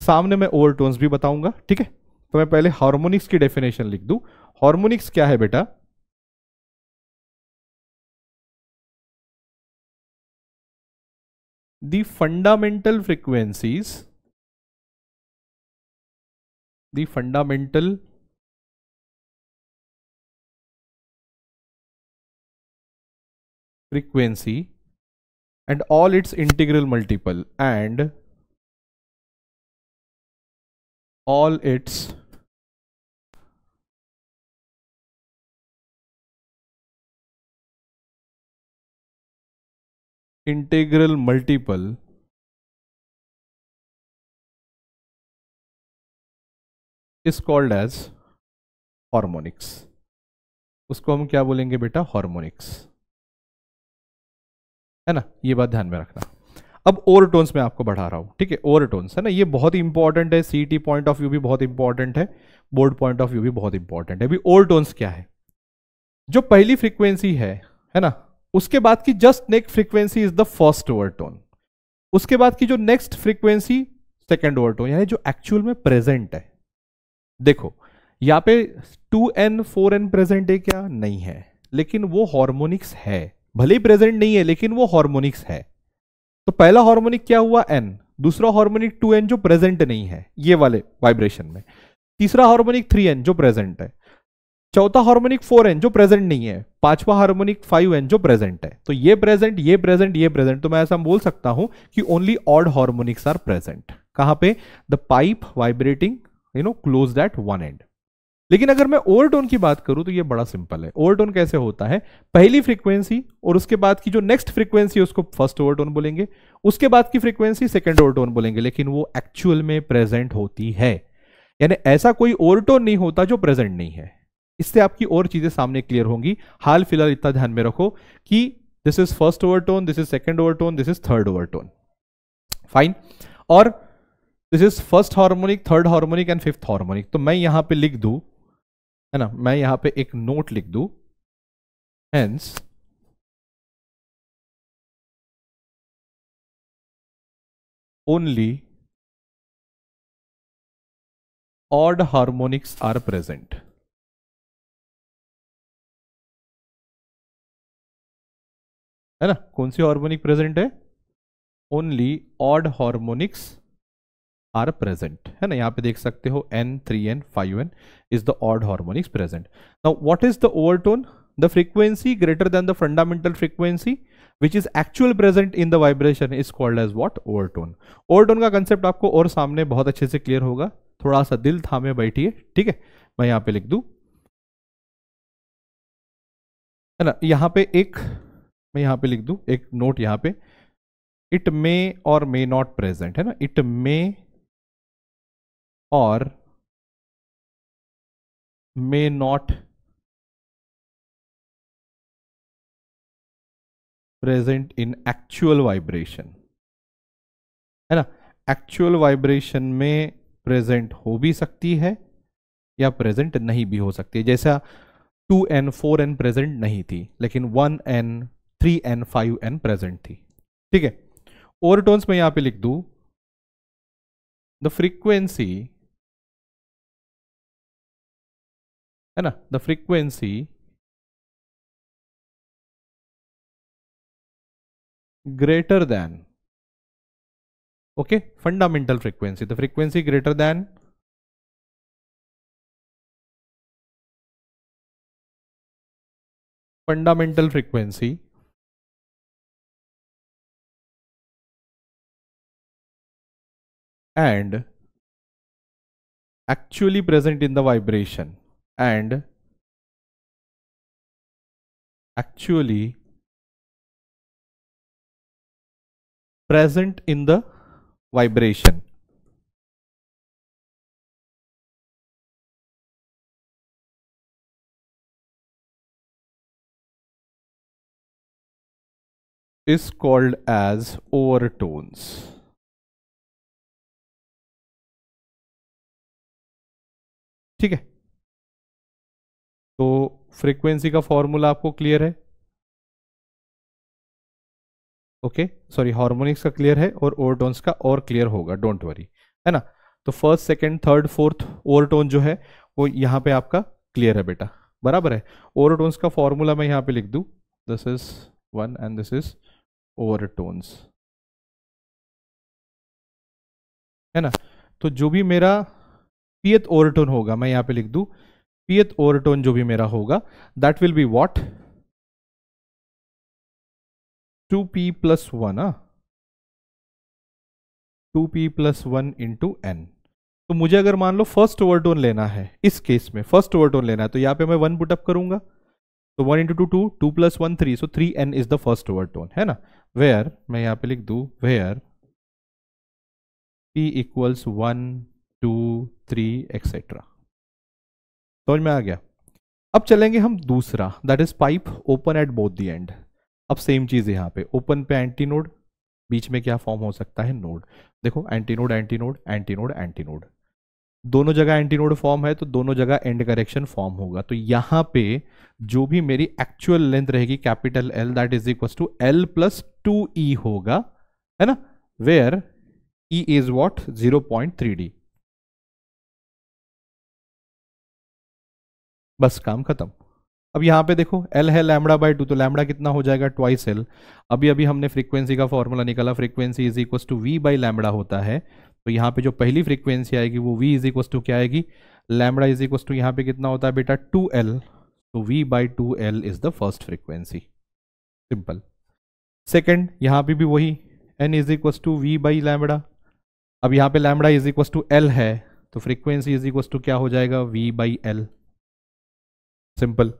सामने मैं ओवरटोन्स भी बताऊंगा, ठीक है। तो मैं पहले हार्मोनिक्स की डेफिनेशन लिख दूं। हार्मोनिक्स क्या है बेटा? The fundamental frequencies, the fundamental frequency and all its integral multiple and all its integral multiple is called as harmonics. उसको हम क्या बोलेंगे बेटा? हार्मोनिक्स, है ना. ये बात ध्यान में रखना. अब ओवरटोन्स में आपको बढ़ा रहा हूं, ठीक है. ओवरटोन्स है ना, ये बहुत इंपॉर्टेंट है. सीटी पॉइंट ऑफ व्यू भी बहुत इंपॉर्टेंट है, बोर्ड पॉइंट ऑफ व्यू भी बहुत इंपॉर्टेंट है. अभी ओवरटोन्स क्या है? जो पहली फ्रीक्वेंसी है ना, उसके बाद की just next frequency is the first overtone. उसके बाद की जो नेक्स्ट फ्रीक्वेंसी सेकेंड ओवरटोन, यानी जो एक्चुअल में प्रेजेंट है. देखो यहाँ पे 2n 4n प्रेजेंट है क्या? नहीं है, लेकिन वो हार्मोनिक्स है. भले ही प्रेजेंट नहीं है लेकिन वो हार्मोनिक्स है. तो पहला हार्मोनिक क्या हुआ? n. दूसरा हार्मोनिक 2n जो प्रेजेंट नहीं है ये वाले वाइब्रेशन में. तीसरा हार्मोनिक 3n जो प्रेजेंट है. चौथा हार्मोनिक 4n जो प्रेजेंट नहीं है. पांचवा हार्मोनिक 5n जो प्रेजेंट है. तो ये प्रेजेंट, ये प्रेजेंट, ये प्रेजेंट. तो मैं ऐसा बोल सकता हूं कि only odd harmonics are present. कहां पे? The pipe vibrating close that one end. लेकिन अगर मैं ओवरटोन की बात करूं तो ये बड़ा सिंपल है. ओवरटोन कैसे होता है? पहली फ्रीक्वेंसी और उसके बाद की जो नेक्स्ट फ्रीक्वेंसी उसको फर्स्ट ओवरटोन बोलेंगे, उसके बाद की फ्रीक्वेंसी सेकंड ओवरटोन बोलेंगे, लेकिन वो एक्चुअल में प्रेजेंट होती है. यानी ऐसा कोई ओवरटोन नहीं होता जो प्रेजेंट नहीं है. इससे आपकी और चीजें सामने क्लियर होंगी. हाल फिलहाल इतना ध्यान में रखो कि this is first overtone, this is second overtone, this is third overtone. Fine. और this is first harmonic, third harmonic and fifth harmonic. तो मैं यहां पे लिख दूं, है ना, मैं यहां पे एक नोट लिख दूं, hence only odd harmonics are present. है ना. कौन सी हार्मोनिक प्रेजेंट है? Only odd harmonics are present. है ना. यहां पे देख सकते हो n 3n 5n is the odd harmonics present. Now what is the overtone? The frequency greater than the fundamental frequency which is actual present in the vibration is called as what? Overtone. Overtone का concept आपको और सामने बहुत अच्छे से clear होगा. थोड़ा सा दिल थामे बैठिए, ठीक है. मैं यहां पे लिख दूं, है ना. यहां पे एक, मैं यहां पे लिख दूं एक नोट यहां पे, इट मे और मे नॉट प्रेजेंट. है ना. इट मे और may not present in actual vibration. है ना. एक्चुअल वाइब्रेशन में प्रेजेंट हो भी सकती है या प्रेजेंट नहीं भी हो सकती है. जैसा 2n 4n प्रेजेंट नहीं थी, लेकिन 1n 3n 5n प्रेजेंट थी. ठीक है. ओवरटोन्स में यहां पे लिख दूं, द फ्रीक्वेंसी, है ना, the frequency greater than, okay, fundamental frequency, the frequency greater than fundamental frequency and actually present in the vibration and actually present in the vibration is called as overtones. ठीक है. तो frequency का formula आपको clear है. Okay, sorry, harmonics का clear है और overtones का और क्लियर होगा, डोंट वरी, है ना. तो first second third fourth overtone जो है वो यहाँ पे आपका क्लियर है बेटा, बराबर है। ओवरटोन्स का फॉर्मूला मैं यहाँ पे लिख दूँ, this is 1 and this is overtones, है ना। तो जो भी मेरा pth ओवरटोन होगा मैं यहाँ पे लिख दूँ, pth ओवरटोन जो भी मेरा होगा that will be what 2p plus 1, 2p plus 1 into n. तो मुझे अगर मान लो फर्स्ट ओवरटोन लेना है, इस केस में फर्स्ट ओवरटोन लेना है, तो यहाँ पे मैं 1 पुटअप करूंगा, तो 1 into 2 2 plus 1 3, so 3n is the first overtone, है ना। वेयर मैं यहाँ पे लिख दूँ वेयर p इक्वल्स 1 2 3 एक्सेट्रा। समझ में आ गया। अब चलेंगे हम दूसरा, that is pipe open at both the end. अब सेम चीज यहाँ पे, ओपन पे एंटी नोड, बीच में क्या फॉर्म हो सकता है, नोड। देखो anti node antinode antinode anti node, दोनों जगह एंटी नोड फॉर्म है तो दोनों जगह एंड करेक्शन फॉर्म होगा। तो यहां पे जो भी मेरी एक्चुअल लेंथ रहेगी capital L, that is equal to L plus 2e होगा, है ना। Where E is what 0.3d। बस काम खत्म। अब यहाँ पे देखो L है लैम्बडा बाय 2, तो लैम्बडा कितना हो जाएगा ट्वाइस L। अभी अभी हमने फ्रीक्वेंसी का फॉर्मूला निकाला, frequency is equal to V by lambda होता है। तो यहाँ पे जो पहली फ्रीक्वेंसी आएगी वो V इज इक्वल टू क्या आएगी, लैम्बडा इज इक्वल टू यहाँ पे कितना होता है बेटा 2L, तो V by 2L is the first frequency, simple. Second यहाँ पे भी वही N is equal to V by lambda. अब यहाँ पे lambda is equal to L है, तो फ्रीक्वेंसी इज इक्वल टू क्या हो जाएगा V बाई L, सिंपल।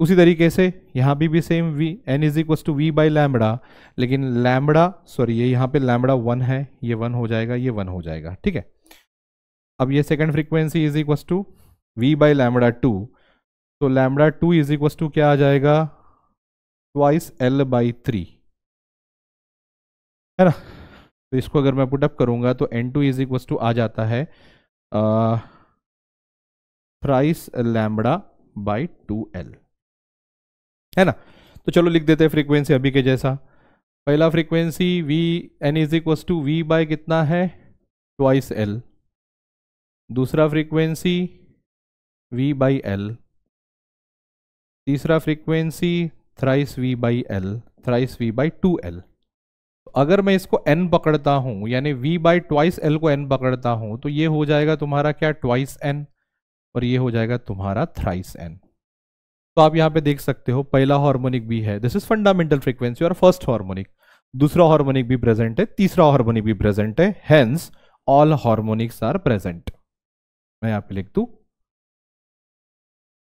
उसी तरीके से यहाँ भी same v n is equal to V by lambda, लेकिन लैम्बडा सॉरी ये यहाँ पे लैम्बडा 1 है, ये 1 हो जाएगा, ये 1 हो जाएगा, ठीक है। अब ये second frequency is equal to v by lambda 2, तो लैम्बडा 2 इज इक्वल टू क्या आ जाएगा ट्वाइस L बाई 3, है ना। तो इसको अगर मैं पुटअप करूंगा तो n2 इज इक्वल टू आ जाता है थ्राइस लैम्बडा बाई 2L, है ना। तो चलो लिख देते हैं फ्रीक्वेंसी अभी के जैसा। पहला frequency v n is equal to v by कितना है ट्वाइस L, दूसरा फ्रीक्वेंसी v बाई L, तीसरा frequency thrice v by L, thrice v by 2L। अगर मैं इसको n पकड़ता हूं, यानी v बाई ट्वाइस L को n पकड़ता हूं, तो ये हो जाएगा तुम्हारा क्या ट्वाइस n, और ये हो जाएगा तुम्हारा थ्राइस n। तो आप यहाँ पे देख सकते हो पहला हार्मोनिक भी है, दिस इज फंडामेंटल फ्रीक्वेंसी और फर्स्ट हार्मोनिक, दूसरा हार्मोनिक भी प्रेजेंट है, तीसरा हार्मोनिक भी प्रेजेंट है, hence all harmonics are present. मैं यहाँ पे लिख दूं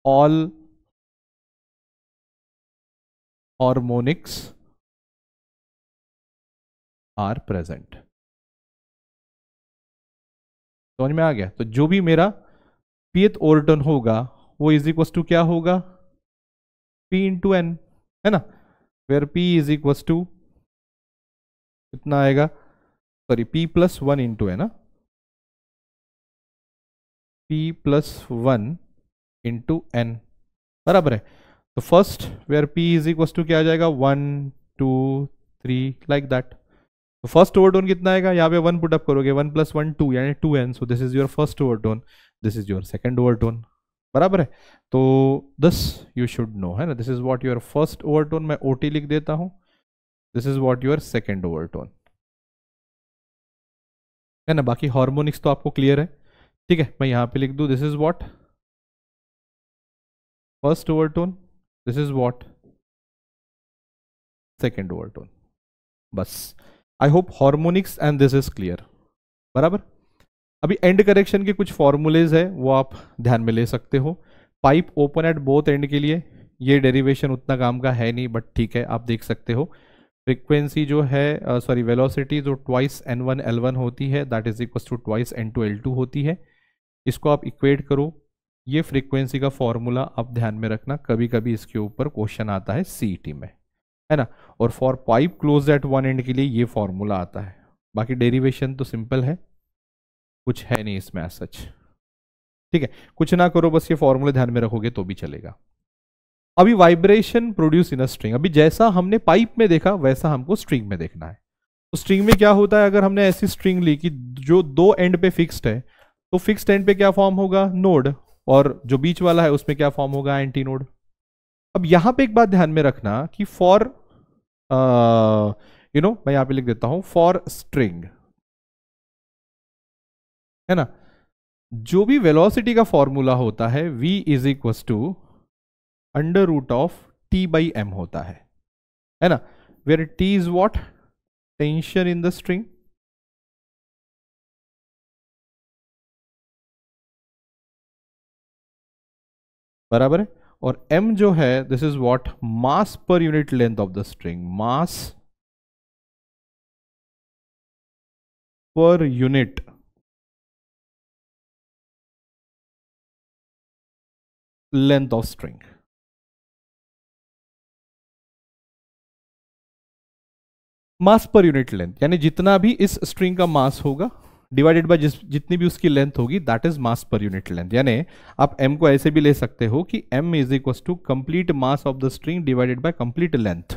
ऑल हार्मोनिक्स आर प्रेजेंट। समझ में आ गया। तो जो भी मेरा pth ओवरटोन होगा वो इज इक्वल टू क्या होगा p इंटू n, है ना। Where p is equal to कितना आएगा, सॉरी p प्लस 1 इंटू है ना, p प्लस 1 इंटू n, बराबर है। तो first where p is equal to क्या आ जाएगा 1 2 3 लाइक दैट। तो फर्स्ट ओवरटोन कितना आएगा, यहाँ पे 1 पुटअप करोगे, 1 प्लस 1 2 यानी 2n, so this is your first overtone, this is your second overtone, बराबर है। तो दिस यू शुड नो, है ना, this is what your first overtone, मैं OT लिख देता हूं, this is what your second overtone, है ना। बाकी हार्मोनिक्स तो आपको क्लियर है, ठीक है। मैं यहाँ पे लिख दूं this is what first overtone, this is what second overtone, बस। I hope harmonics and this is clear, बराबर। अभी एंड करेक्शन के कुछ फॉर्मूलेज है वो आप ध्यान में ले सकते हो। Pipe open at both and के लिए ये डेरिवेशन उतना काम का है नहीं, बट ठीक है आप देख सकते हो। फ्रीक्वेंसी जो है सॉरी वेलोसिटी जो ट्वाइस n1 l1 होती है that is equal to twice n2 l2 होती है। इसको आप इक्वेट करो, ये फ्रीक्वेंसी का फॉर्मूला आप ध्यान में रखना, कभी कभी इसके ऊपर क्वेश्चन आता है CET में, है ना। और for pipe close at one and के लिए ये फॉर्मूला आता है। बाकी डेरिवेशन तो सिंपल है, कुछ है नहीं इसमें एज सच, ठीक है। कुछ ना करो, बस ये फॉर्मूले ध्यान में रखोगे तो भी चलेगा। अभी vibration produce in a string, अभी जैसा हमने पाइप में देखा वैसा हमको स्ट्रिंग में देखना है। तो स्ट्रिंग में क्या होता है, अगर हमने ऐसी स्ट्रिंग ली कि जो दो एंड पे फिक्स्ड है, तो फिक्स्ड एंड पे क्या फॉर्म होगा नोड, और जो बीच वाला है उसमें क्या फॉर्म होगा, एंटी नोड। अब यहां पे एक बात ध्यान में रखना कि फॉर मैं यहां पे लिख देता हूं फॉर स्ट्रिंग, है ना, जो भी वेलोसिटी का फॉर्मूला होता है v is equal to under root of T by M होता है ना, where T is what, tension in the string, बराबर है, और m जो है this is what, mass per unit length of the string, mass per unit length of string. Mass per unit length यानी जितना भी इस स्ट्रिंग का मास होगा डिवाइडेड बाय जितनी भी उसकी लेंथ होगी, that is mass per unit length. यानी आप m को ऐसे भी ले सकते हो कि m is equal to complete mass of the string divided by complete length,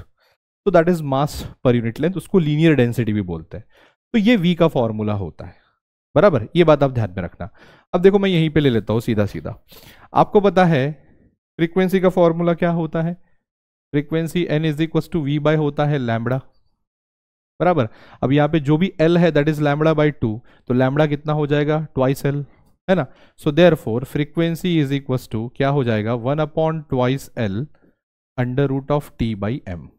तो that is mass per unit length, उसको लीनियर डेंसिटी भी बोलते हैं। तो ये v का फॉर्मूला होता है, बराबर, ये बात आप ध्यान में रखना। अब देखो मैं यहीं पे ले लेता हूं सीधा सीधा, आपको पता है फ्रीक्वेंसी का फॉर्मूला क्या होता है, frequency n is equal to v by होता है लैम्बडा, बराबर। अब यहाँ पे जो भी L है दैट इज लैम्बडा बाई 2, तो लैम्बडा कितना हो जाएगा, ट्वाइस L, है ना। So therefore frequency is equal to क्या हो जाएगा, 1 upon twice L under root of T by m.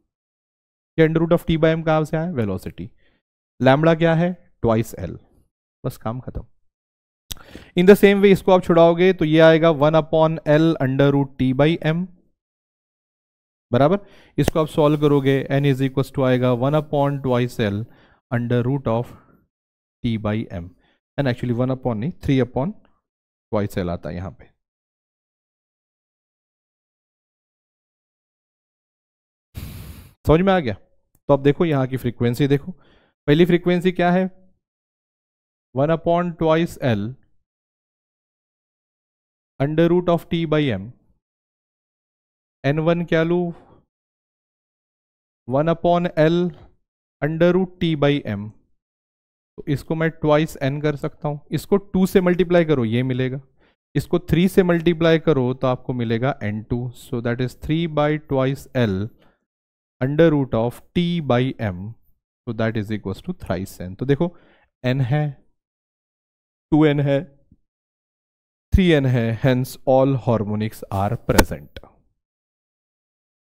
ये under root of T by m कहाँ से आया, वेलोसिटी, लैम्बडा क्या है, ट्वाइस L, बस काम खत्म। इन द सेम वे इसको आप छुड़ाओगे तो ये आएगा 1 upon L under root T by M, बराबर। इसको आप सॉल्व करोगे n इज इक्वल टू आएगा 1 upon twice L under root of T by M, and actually 1 upon नहीं 3 अपॉन ट्वाइस L आता है यहां पे। समझ में आ गया। तो अब देखो यहां की फ्रीक्वेंसी देखो, पहली फ्रीक्वेंसी क्या है, 1 upon twice L under root of T by M, n1 क्या लू, 1 upon L under root T by M, तो इसको मैं ट्वाइस n कर सकता हूं, इसको 2 से मल्टीप्लाई करो ये मिलेगा, इसको 3 से मल्टीप्लाई करो तो आपको मिलेगा n2, so that is 3 by twice L under root of t by m, so that is equal to thrice n। तो देखो n है, 2n है, 3n है, hence all harmonics are present,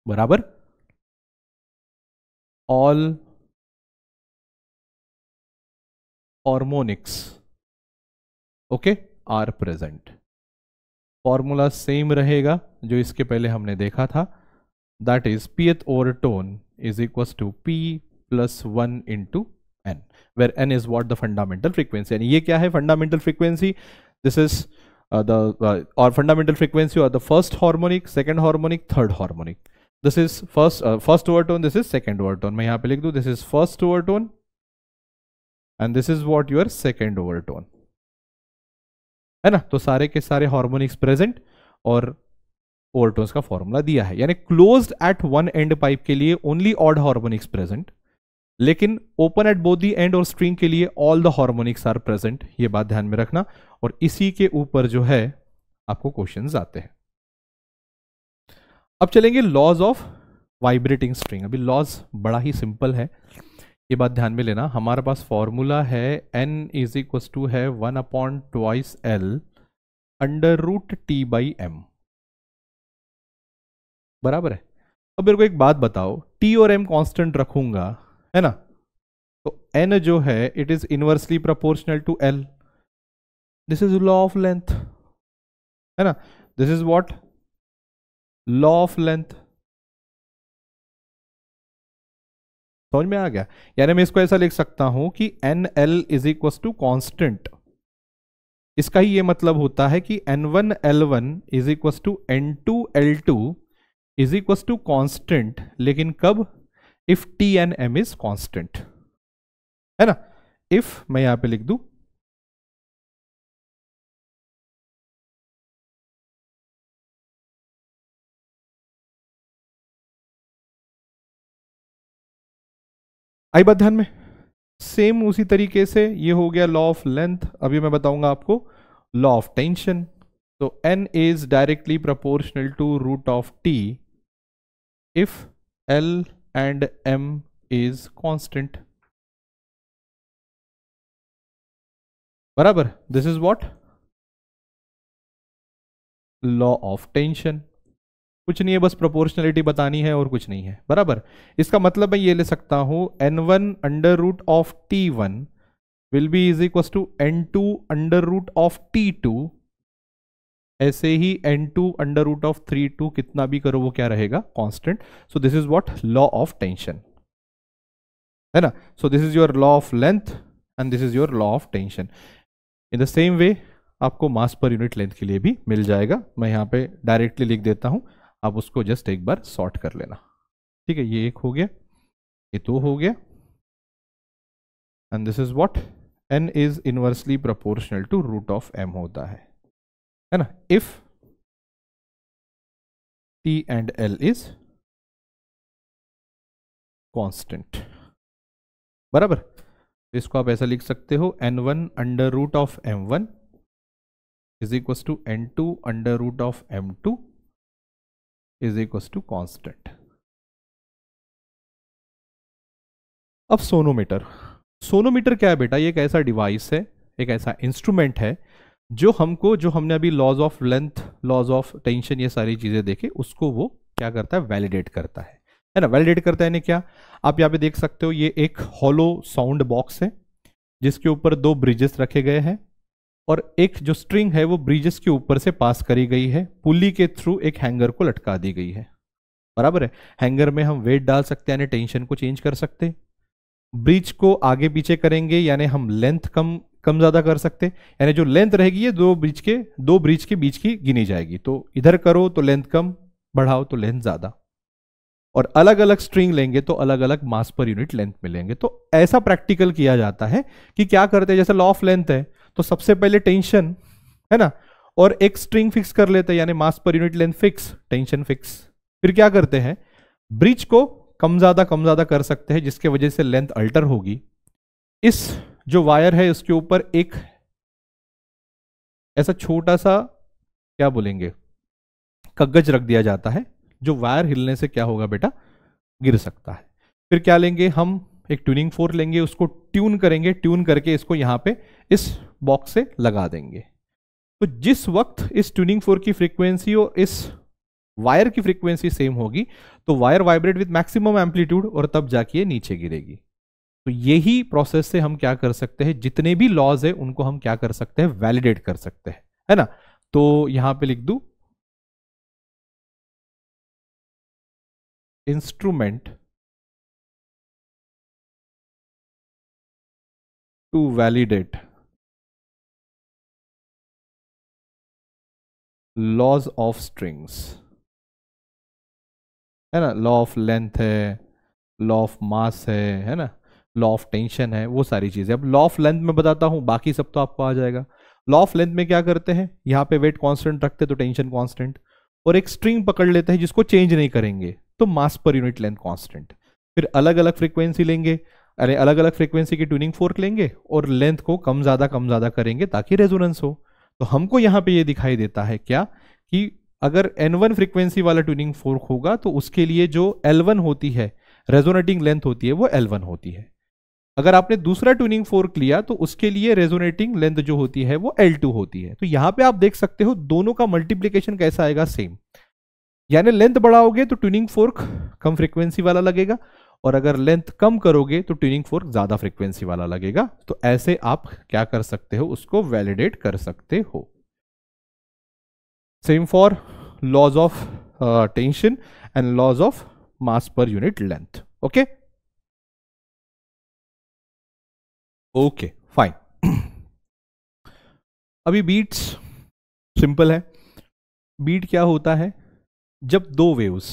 बराबर, all harmonics okay are present. Formula same रहेगा जो इसके पहले हमने देखा था, that is pth overtone is equal to p plus 1 into n, where n is what, the fundamental frequency. यानी ये क्या है, फंडामेंटल फ्रीक्वेंसी, दिस इज और फंडामेंटल फ्रीक्वेंसी और the first harmonic, second harmonic, third harmonic, this is first overtone, this is second overtone. मैं यहां पे लिख दूं this is first overtone and this is what your second overtone, है ना। तो सारे के सारे हार्मोनिक्स प्रेजेंट और ओवरटोन्स का फॉर्मूला दिया है, यानी closed at one and pipe के लिए ओनली ऑड हार्मोनिक्स प्रेजेंट, लेकिन open at both the end और स्ट्रिंग के लिए all the harmonics are present. ये बात ध्यान में रखना, और इसी के ऊपर जो है आपको क्वेश्चंस आते हैं। अब चलेंगे लॉज ऑफ वाइब्रेटिंग स्ट्रिंग। अभी लॉज बड़ा ही सिंपल है, ये बात ध्यान में लेना। हमारे पास फॉर्मूला है n इज इक्वल टू है 1 upon twice L under root T by M, बराबर है। अब मेरे को एक बात बताओ, t और m कांस्टेंट रखूंगा, है ना, तो n जो है it is inversely proportional to L, this is law of length, है ना, this is what, law of length. समझ में आ गया। यानी मैं इसको ऐसा लिख सकता हूं कि NL is equal to constant, इसका ही ये मतलब होता है कि N1 L1 is equal to N2 L2 is equal to constant, लेकिन कब, if T and M is constant, है ना। इफ मैं यहां पे लिख दूं आई बात ध्यान में, सेम उसी तरीके से ये हो गया लॉ ऑफ लेंथ। अभी मैं बताऊंगा आपको law of tension, So n is directly proportional to root of t if L and m is constant. बराबर. This is what? Law of tension. कुछ नहीं है, बस प्रोपोर्शनलिटी बतानी है और कुछ नहीं है. बराबर. इसका मतलब मैं ये ले सकता हूं n1 under root of t1 will be is equal to n2 under root of t2. ऐसे ही n2 अंडर रूट ऑफ 3 कितना भी करो वो क्या रहेगा? Constant. So this is what? Law of tension है ना. So this is your law of length and this is your law of tension. In the same way आपको मास पर यूनिट लेंथ के लिए भी मिल जाएगा. मैं यहाँ पे डायरेक्टली लिख देता हूँ, आप उसको जस्ट एक बार सॉर्ट कर लेना. ठीक है, ये एक हो गया, ये दो हो गया, and this is what? n is inversely proportional to root of m होता है ना. If t and l is constant. बराबर. इसको आप ऐसा लिख सकते हो n1 under root of m1 is equal to n2 under root of m2 is equal to constant. अब सोनोमीटर. सोनोमीटर क्या है बेटा? ये एक ऐसा डिवाइस है, एक ऐसा इंस्ट्रूमेंट है जो हमने अभी laws of length, laws of tension, ये सारी चीजें देखे, उसको वो क्या करता है? वैलिडेट करता है ना. वैलिडेट करता है ने क्या? आप यहाँ पे देख सकते हो, ये एक हॉलो साउंड बॉक्स है जिसके ऊपर दो ब्रिजेस रखे गए हैं और एक जो स्ट्रिंग है वो ब्रिजेस के ऊपर से पास करी गई है, पुली के थ्रू एक हैंगर को लटका दी गई है. बराबर है. हैंगर में हम वेट डाल सकते हैं यानी टेंशन को चेंज कर सकते हैं. ब्रिज को आगे पीछे करेंगे यानी हम लेंथ कम ज्यादा कर सकते हैं, यानी जो लेंथ रहेगी ये दो ब्रिज के बीच की गिनी जाएगी. तो इधर करो तो लेंथ कम, बढ़ाओ तो लेंथ ज्यादा. और अलग अलग स्ट्रिंग लेंगे तो अलग अलग मास पर यूनिट लेंथ मिलेंगे. तो ऐसा प्रैक्टिकल किया जाता है कि क्या करते हैं, जैसे लॉ ऑफ लेंथ है तो सबसे पहले टेंशन है ना, और एक स्ट्रिंग फिक्स कर लेते हैं यानी mass per unit length fix, tension fix. फिर क्या करते हैं, ब्रिज को कम ज्यादा कर सकते हैं जिसके वजह से लेंथ अल्टर होगी. इस जो वायर है उसके ऊपर एक ऐसा छोटा सा क्या बोलेंगे कागज रख दिया जाता है जो वायर हिलने से क्या होगा बेटा? गिर सकता है. फिर क्या लेंगे हम? एक ट्यूनिंग फोर्क लेंगे, उसको ट्यून करेंगे, ट्यून करके इसको यहां पे इस बॉक्स से लगा देंगे. तो जिस वक्त इस ट्यूनिंग फोर्क की फ्रीक्वेंसी और इस वायर की फ्रीक्वेंसी सेम होगी तो wire vibrate with maximum amplitude और तब जाके ये नीचे गिरेगी. तो यही प्रोसेस से हम क्या कर सकते हैं, जितने भी लॉज है उनको हम क्या कर सकते हैं? वैलिडेट कर सकते हैं, है ना. तो यहां पे लिख दूं instrument to validate laws of strings, है ना. लॉ ऑफ लेंथ है, लॉ ऑफ मास है ना, लॉ ऑफ टेंशन है, वो सारी चीजें. अब लॉ ऑफ लेंथ में बताता हूं, बाकी सब तो आपको आ जाएगा. लॉ ऑफ लेंथ में क्या करते हैं, यहां पे वेट कांस्टेंट रखते तो टेंशन कांस्टेंट, और एक स्ट्रिंग पकड़ लेते हैं जिसको चेंज नहीं करेंगे तो मास पर यूनिट लेंथ कांस्टेंट. फिर अलग अलग फ्रीक्वेंसी लेंगे, अरे अलग अलग फ्रीक्वेंसी की ट्यूनिंग फोर्क लेंगे और लेंथ को कम ज्यादा करेंगे ताकि रेजोनेंस हो. तो हमको यहां पे ये दिखाई देता है क्या कि अगर N1 फ्रीक्वेंसी वाला ट्यूनिंग फोर्क होगा तो उसके लिए जो L1 होती है, रेजोनेटिंग लेंथ होती है, वो L1 होती है. अगर आपने दूसरा ट्यूनिंग फोर्क लिया तो उसके लिए रेजोनेटिंग लेंथ जो होती है वो L2 होती है. तो यहां पे आप देख सकते हो दोनों का मल्टीप्लीकेशन कैसा आएगा? सेम. यानी लेंथ बढ़ाओगे तो ट्यूनिंग फोर्क कम फ्रीक्वेंसी वाला लगेगा और अगर लेंथ कम करोगे तो ट्यूनिंग फोर्क ज्यादा फ्रीक्वेंसी वाला लगेगा. तो ऐसे आप क्या कर सकते हो, उसको वैलिडेट कर सकते हो. Same for laws of tension and laws of mass per unit length. Okay okay fine. अभी बीट्स सिंपल है. बीट क्या होता है? जब दो वेव्स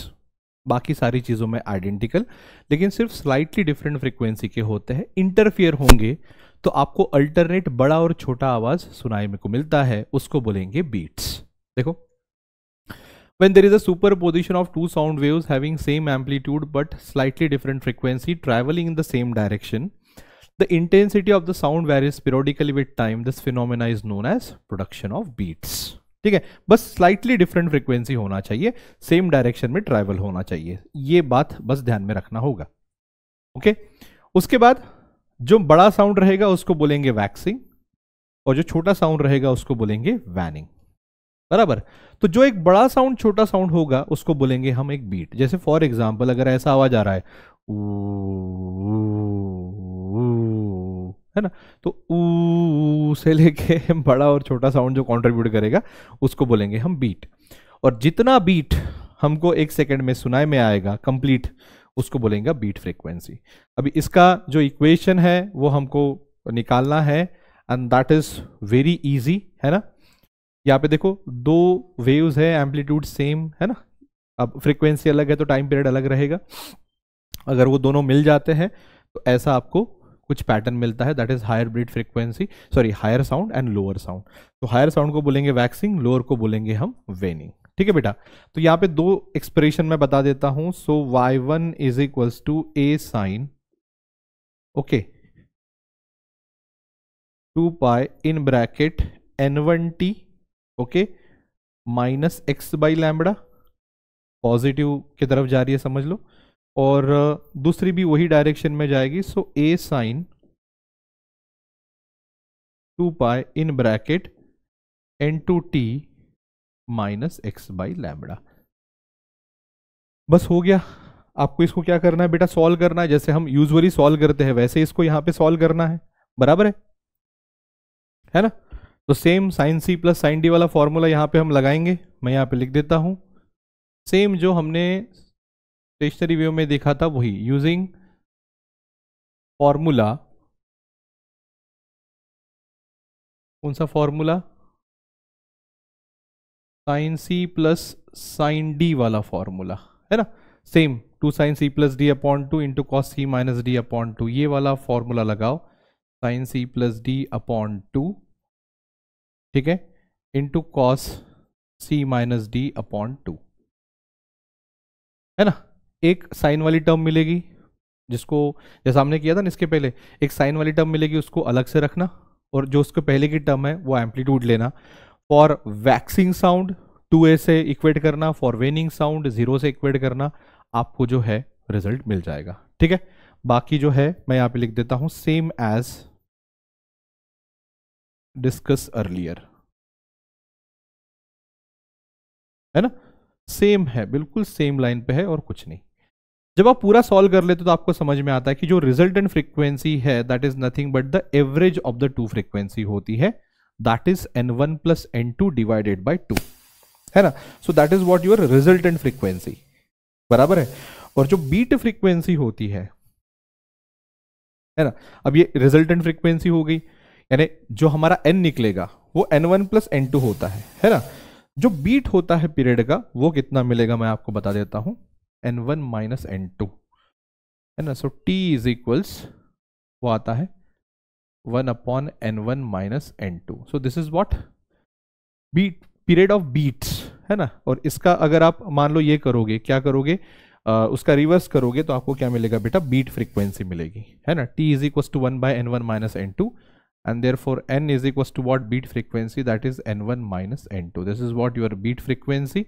बाकी सारी चीजों में आइडेंटिकल लेकिन सिर्फ स्लाइटली डिफरेंट फ्रीक्वेंसी के होते हैं, इंटरफियर होंगे तो आपको अल्टरनेट बड़ा और छोटा आवाज सुनाई में को मिलता है, उसको बोलेंगे बीट्स. देखो, when there is a superposition of two sound waves having same amplitude but slightly different frequency traveling in the same direction, the intensity of the sound varies periodically with time. This phenomena is known as production of beats. ठीक है, बस slightly different frequency होना चाहिए, same direction में travel होना चाहिए, ये बात बस ध्यान में रखना होगा। ओके, उसके बाद जो बड़ा साउंड रहेगा उसको बोलेंगे वैक्सिंग, और जो छोटा साउंड रहेगा उसको बोलेंगे वैनिंग, बराबर। तो जो एक बड़ा साउंड छोटा साउंड होगा उसको बोलेंगे हम एक बीट। जैसे फॉर एग्जांपल अगर ऐसा आवाज आ रहा है है ना, तो ऊ से लेके बड़ा और छोटा साउंड जो कंट्रीब्यूट करेगा उसको बोलेंगे हम बीट। और जितना बीट हमको एक सेकंड में सुनाई में आएगा कंप्लीट, उसको बोलेंगे बीट फ्रीक्वेंसी। अभी इसका जो इक्वेशन है वो हमको निकालना है, and that is very easy, है ना। यहाँ पे देखो दो वेव्स है, एम्पलीट्यूड सेम है ना, अब फ्रीक्वेंसी अलग है तो टाइम पीरियड अलग रहेगा। अगर वो दोनों मिल जाते हैं तो ऐसा आपको कुछ पैटर्न मिलता है, that is higher beat frequency, sorry higher sound and lower sound. तो हायर साउंड को बोलेंगे वैक्सिंग, लोअर को बोलेंगे हम वेनिंग। ठीक है बेटा, तो यहाँ पे दो एक्सप्रेशन मैं बता देता हूं। So y1 is equals to a sine, okay, 2 pi in bracket n1t, okay, minus x by lambda, positive की तरफ जा रही है समझ लो, और दूसरी भी वही डायरेक्शन में जाएगी। So a sine 2 pi in bracket n2t minus x by lambda. बस हो गया। आपको इसको क्या करना है बेटा, सॉल्व करना है, जैसे हम यूजुअली सॉल्व करते हैं वैसे इसको यहां पे सॉल्व करना है, बराबर है ना। तो same sine C plus sine D वाला फॉर्मूला यहां पे हम लगाएंगे, मैं यहां पे लिख देता हूं। सेम जो हमने स्टेशनरी व्यू में देखा था वही, यूजिंग फॉर्मूला, कौन सा formula, sine C plus sine D वाला फॉर्मूला, है ना। Same 2 sine C plus D upon 2 into cos C minus D upon 2, ये वाला फॉर्मूला लगाओ, sine C plus D upon 2, ठीक है, into cos C minus D upon 2, है ना। एक साइन वाली टर्म मिलेगी जिसको, जैसा हमने किया था ना इसके पहले, एक साइन वाली टर्म मिलेगी उसको अलग से रखना, और जो उसके पहले की टर्म है वो एम्पलीट्यूड लेना। फॉर वैक्सिंग साउंड 2a से इक्वेट करना, फॉर वेनिंग साउंड 0 से इक्वेट करना, आपको जो है रिजल्ट मिल जाएगा। ठीक है, बाकी जो है मैं यहां पे लिख देता हूं, सेम एज डिस्कस अर्लियर, है ना, सेम है, बिल्कुल सेम लाइन पे है और कुछ नहीं। जब आप पूरा सॉल्व कर लेते तो आपको समझ में आता है कि जो रिजल्टेंट फ्रीक्वेंसी है that is nothing but the average of the two frequency होती है, that is n1 plus n2 divided by 2, है ना। सो that is what your resultant frequency, बराबर है। और जो बीट फ्रीक्वेंसी होती है ना, अब ये रिजल्टेंट फ्रीक्वेंसी हो गई, यानी जो हमारा n निकलेगा वो n1 प्लस n2 होता है ना। जो बीट होता है पीरियड का वो कितना मिलेगा मैं आपको बता देता हूं, n1 माइनस n2, है ना। सो t इज इक्वल्स, वो आता है 1 upon n1 minus n2। So this is what beat, period of beats, है ना। और इसका अगर आप मान लो ये करोगे, क्या करोगे, उसका रिवर्स करोगे तो आपको क्या मिलेगा बेटा, बीट फ्रीक्वेंसी मिलेगी, है ना। t is equals to 1 by n1 minus n2, and therefore n is equals to what, beat frequency, that is n1 minus n2. This is what your beat frequency,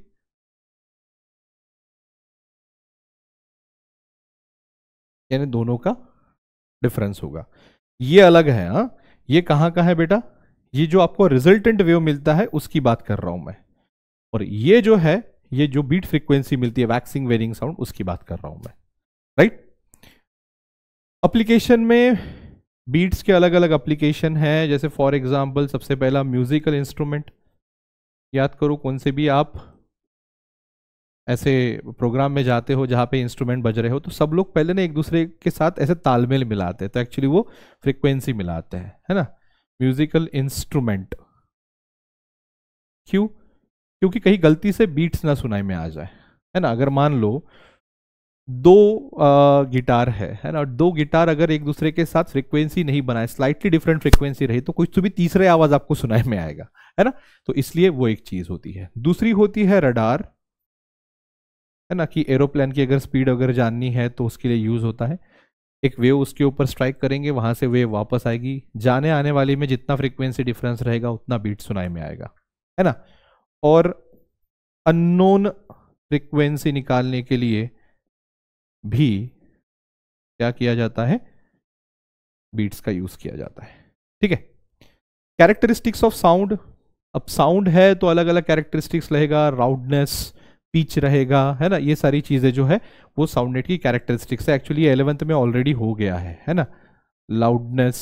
यानी दोनों का डिफरेंस होगा। ये अलग है, हाँ, ये कहाँ का है बेटा, ये जो आपको रिजल्टेंट वेव मिलता है उसकी बात कर रहा हूं मैं, और ये जो है, ये जो बीट फ्रीक्वेंसी मिलती है वैक्सिंग वेरिंग साउंड, उसकी बात कर रहा हूं मैं, राइट। एप्लीकेशन में बीट्स के अलग अलग एप्लीकेशन है, जैसे फॉर एग्जांपल सबसे पहला म्यूजिकल इंस्ट्रूमेंट, याद करो कौन से भी आप ऐसे प्रोग्राम में जाते हो जहाँ पे इंस्ट्रूमेंट बज रहे हो तो सब लोग पहले ना एक दूसरे के साथ ऐसे तालमेल मिलाते हैं, तो एक्चुअली वो फ्रीक्वेंसी मिलाते हैं, है ना। म्यूजिकल इंस्ट्रूमेंट, क्यों, क्योंकि कहीं गलती से बीट्स ना सुनाई में आ जाए, है ना। अगर मान लो दो गिटार है ना, दो गिटार अगर एक दूसरे के साथ फ्रीक्वेंसी नहीं बनाए, स्लाइटली डिफरेंट फ्रीक्वेंसी रही, तो कुछ तो भी तीसरे आवाज आपको सुनाई में आएगा, है ना। तो इसलिए वो एक चीज होती है। दूसरी होती है रडार, है ना, कि एरोप्लेन की अगर स्पीड अगर जाननी है तो उसके लिए यूज होता है। एक वेव उसके ऊपर स्ट्राइक करेंगे, वहां से वेव वापस आएगी, जाने आने वाली में जितना फ्रीक्वेंसी डिफरेंस रहेगा उतना बीट सुनाई में आएगा, है ना। और अननोन फ्रीक्वेंसी निकालने के लिए भी क्या किया जाता है, बीट्स का यूज किया जाता है। ठीक है। कैरेक्टरिस्टिक्स ऑफ साउंड, अब साउंड है तो अलग अलग कैरेक्टरिस्टिक्स रहेगा, राउडनेस, पिच रहेगा, है ना, ये सारी चीजें जो है वो साउंडनेट की कैरेक्टरिस्टिक्स है। एक्चुअली 11th में ऑलरेडी हो गया है ना, लाउडनेस,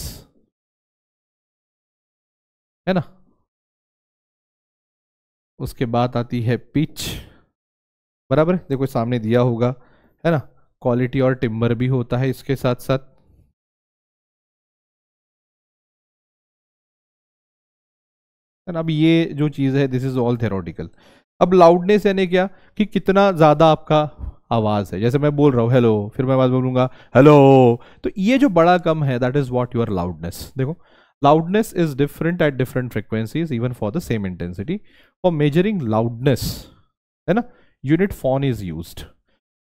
है ना, उसके बाद आती है पिच, बराबर, देखो सामने दिया होगा, है ना, क्वालिटी और टिम्बर भी होता है इसके साथ साथ। अब ये जो चीज है दिस इज ऑल थेरोटिकल। अब लाउडनेस यानी क्या, कि कितना ज्यादा आपका आवाज है, जैसे मैं बोल रहा हूँ हेलो, फिर मैं आवाज बोलूंगा हेलो, तो ये जो बड़ा कम है that is what your loudness. देखो loudness is different at different frequencies even for the same intensity. For measuring loudness, है ना, unit phon is used.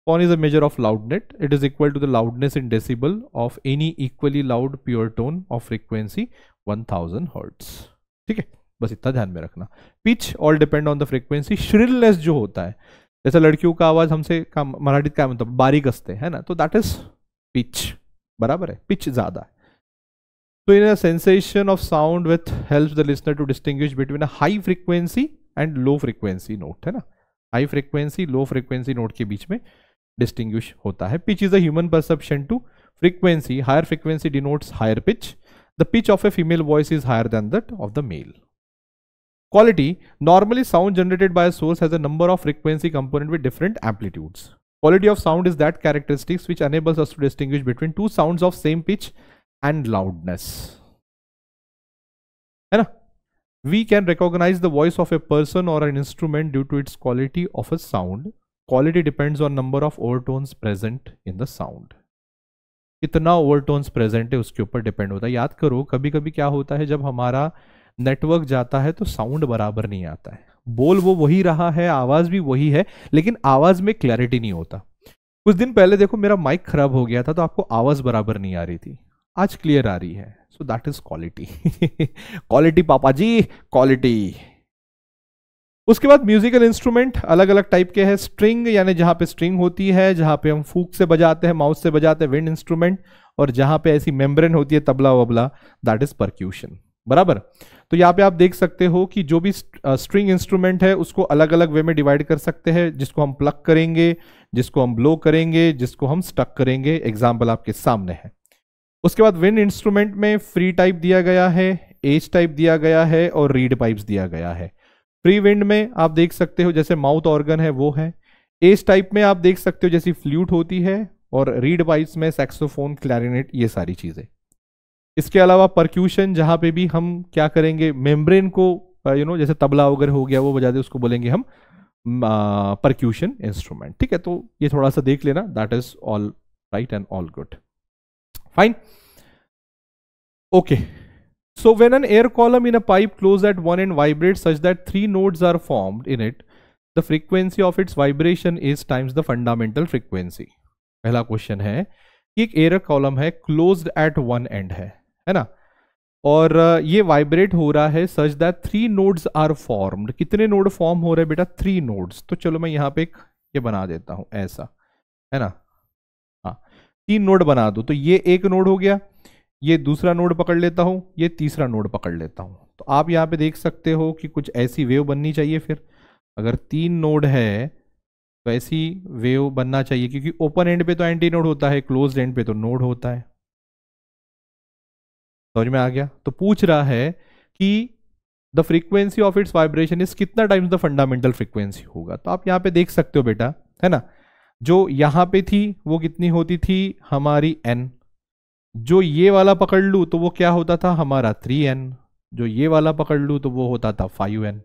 Phon is a measure of loudness. It is equal to the loudness in decibel of any equally loud pure tone of frequency 1000 Hz। ठीक है, बस इतना ध्यान में रखना। Pitch all depend on the frequency. Shrillness जो होता है, जैसे लड़कियों का आवाज हमसे मराठीत क्या मतलब बारीक असते, है ना, तो दैट इज पिच, बराबर है, पिच ज्यादा है। तो in a sensation of sound with helps the listener to distinguish between a high frequency and low frequency note, है ना, high frequency low frequency note के बीच में डिस्टिंग्विश होता है। Pitch is a human perception to frequency. Higher frequency denotes higher pitch. The pitch of a female voice is higher than that of the male. Quality, normally sound generated by a source has a number of frequency component with different amplitudes. Quality of sound is that characteristics which enables us to distinguish between two sounds of same pitch and loudness, है ना। We can recognize the voice of a person or an instrument due to its quality of a sound. Quality depends on number of overtones present in the sound. कितना overtones present है उसके ऊपर depend होता है। याद करो कभी कभी क्या होता है, जब हमारा नेटवर्क जाता है तो साउंड बराबर नहीं आता है, बोल वो वही रहा है, आवाज भी वही है, लेकिन आवाज में क्लैरिटी नहीं होता। कुछ दिन पहले देखो मेरा माइक खराब हो गया था तो आपको आवाज बराबर नहीं आ रही थी, आज क्लियर आ रही है। So that is quality. Quality पापा जी, क्वालिटी। उसके बाद म्यूजिकल इंस्ट्रूमेंट अलग अलग टाइप के हैं। स्ट्रिंग यानी जहां पे स्ट्रिंग होती है, जहां पे हम फूक से बजाते हैं, माउथ से बजाते हैं, विंड इंस्ट्रूमेंट, और जहां पे ऐसी मेम्ब्रेन होती है, तबला वबला, दैट इज परक्यूशन, बराबर। तो यहाँ पे आप देख सकते हो कि जो भी स्ट्रिंग इंस्ट्रूमेंट है उसको अलग अलग वे में डिवाइड कर सकते हैं, जिसको हम प्लग करेंगे, जिसको हम ब्लो करेंगे, जिसको हम स्टक करेंगे। एग्जाम्पल आपके सामने है। उसके बाद विंड इंस्ट्रूमेंट में फ्री टाइप दिया गया है, एज टाइप दिया गया है और रीड पाइप्स दिया गया है। फ्री विंड में आप देख सकते हो जैसे माउथ ऑर्गन है वो है, एज टाइप में आप देख सकते हो जैसी फ्लूट होती है, और रीड पाइप्स में सैक्सोफोन, क्लैरिनेट, ये सारी चीजें। इसके अलावा परक्यूशन जहां पे भी हम क्या करेंगे, मेम्ब्रेन को जैसे तबला वगैरह हो गया वो बजा दे, उसको बोलेंगे हम परक्यूशन इंस्ट्रूमेंट। ठीक है, तो ये थोड़ा सा देख लेना, that is all right and all good, fine, okay. So when an air column in a pipe closed at one end vibrates such that 3 nodes are formed in it, the frequency of its vibration is times the fundamental frequency। पहला question है कि एक air column है, closed at one end है ना, और ये vibrate हो रहा है such that 3 nodes are formed. कितने नोड फॉर्म हो रहे हैं बेटा, 3 नोड्स। तो चलो मैं यहाँ पे एक ये बना देता हूँ ऐसा, है ना, हाँ 3 नोड बना दो। तो ये एक नोड हो गया, ये दूसरा नोड पकड़ लेता हूं, ये तीसरा नोड पकड़ लेता हूं। तो आप यहां पे देख सकते हो कि कुछ ऐसी वेव बननी चाहिए। फिर अगर 3 नोड है तो ऐसी वेव बनना चाहिए, क्योंकि ओपन एंड पे तो एंटी नोड होता है, क्लोज्ड एंड पे तो नोड होता है। समझ में आ गया। तो पूछ रहा है कि the frequency of its vibration is कितना टाइम्स द फंडामेंटल फ्रीक्वेंसी होगा। तो आप यहां पे देख सकते हो बेटा, है ना, जो यहां पे थी वो कितनी होती थी हमारी n, जो ये वाला पकड़ लू तो वो क्या होता था हमारा 3n, जो ये वाला पकड़ लू तो वो होता था 5n।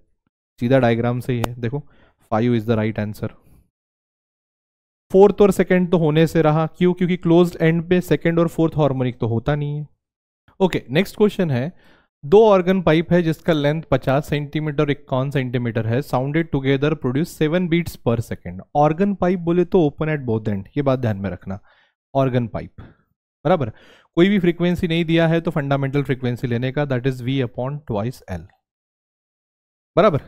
सीधा डायग्राम से ही है, देखो 5 is the right answer. Fourth और सेकंड तो होने से रहा, क्यों, क्योंकि क्लोज्ड एंड पे सेकंड और फोर्थ हार्मोनिक तो होता नहीं है। ओके, नेक्स्ट क्वेश्चन है, 2 ऑर्गन पाइप है जिसका लेंथ 50 सेंटीमीटर और 51 सेंटीमीटर है, साउंडेड टुगेदर प्रोड्यूस 7 बीट्स पर सेकेंड। ऑर्गन पाइप बोले तो ओपन एट बोथ एंड, ये बात ध्यान में रखना। ऑर्गन पाइप, बराबर, कोई भी फ्रीक्वेंसी नहीं दिया है तो फंडामेंटल फ्रीक्वेंसी लेने का, that is v upon twice l, बराबर।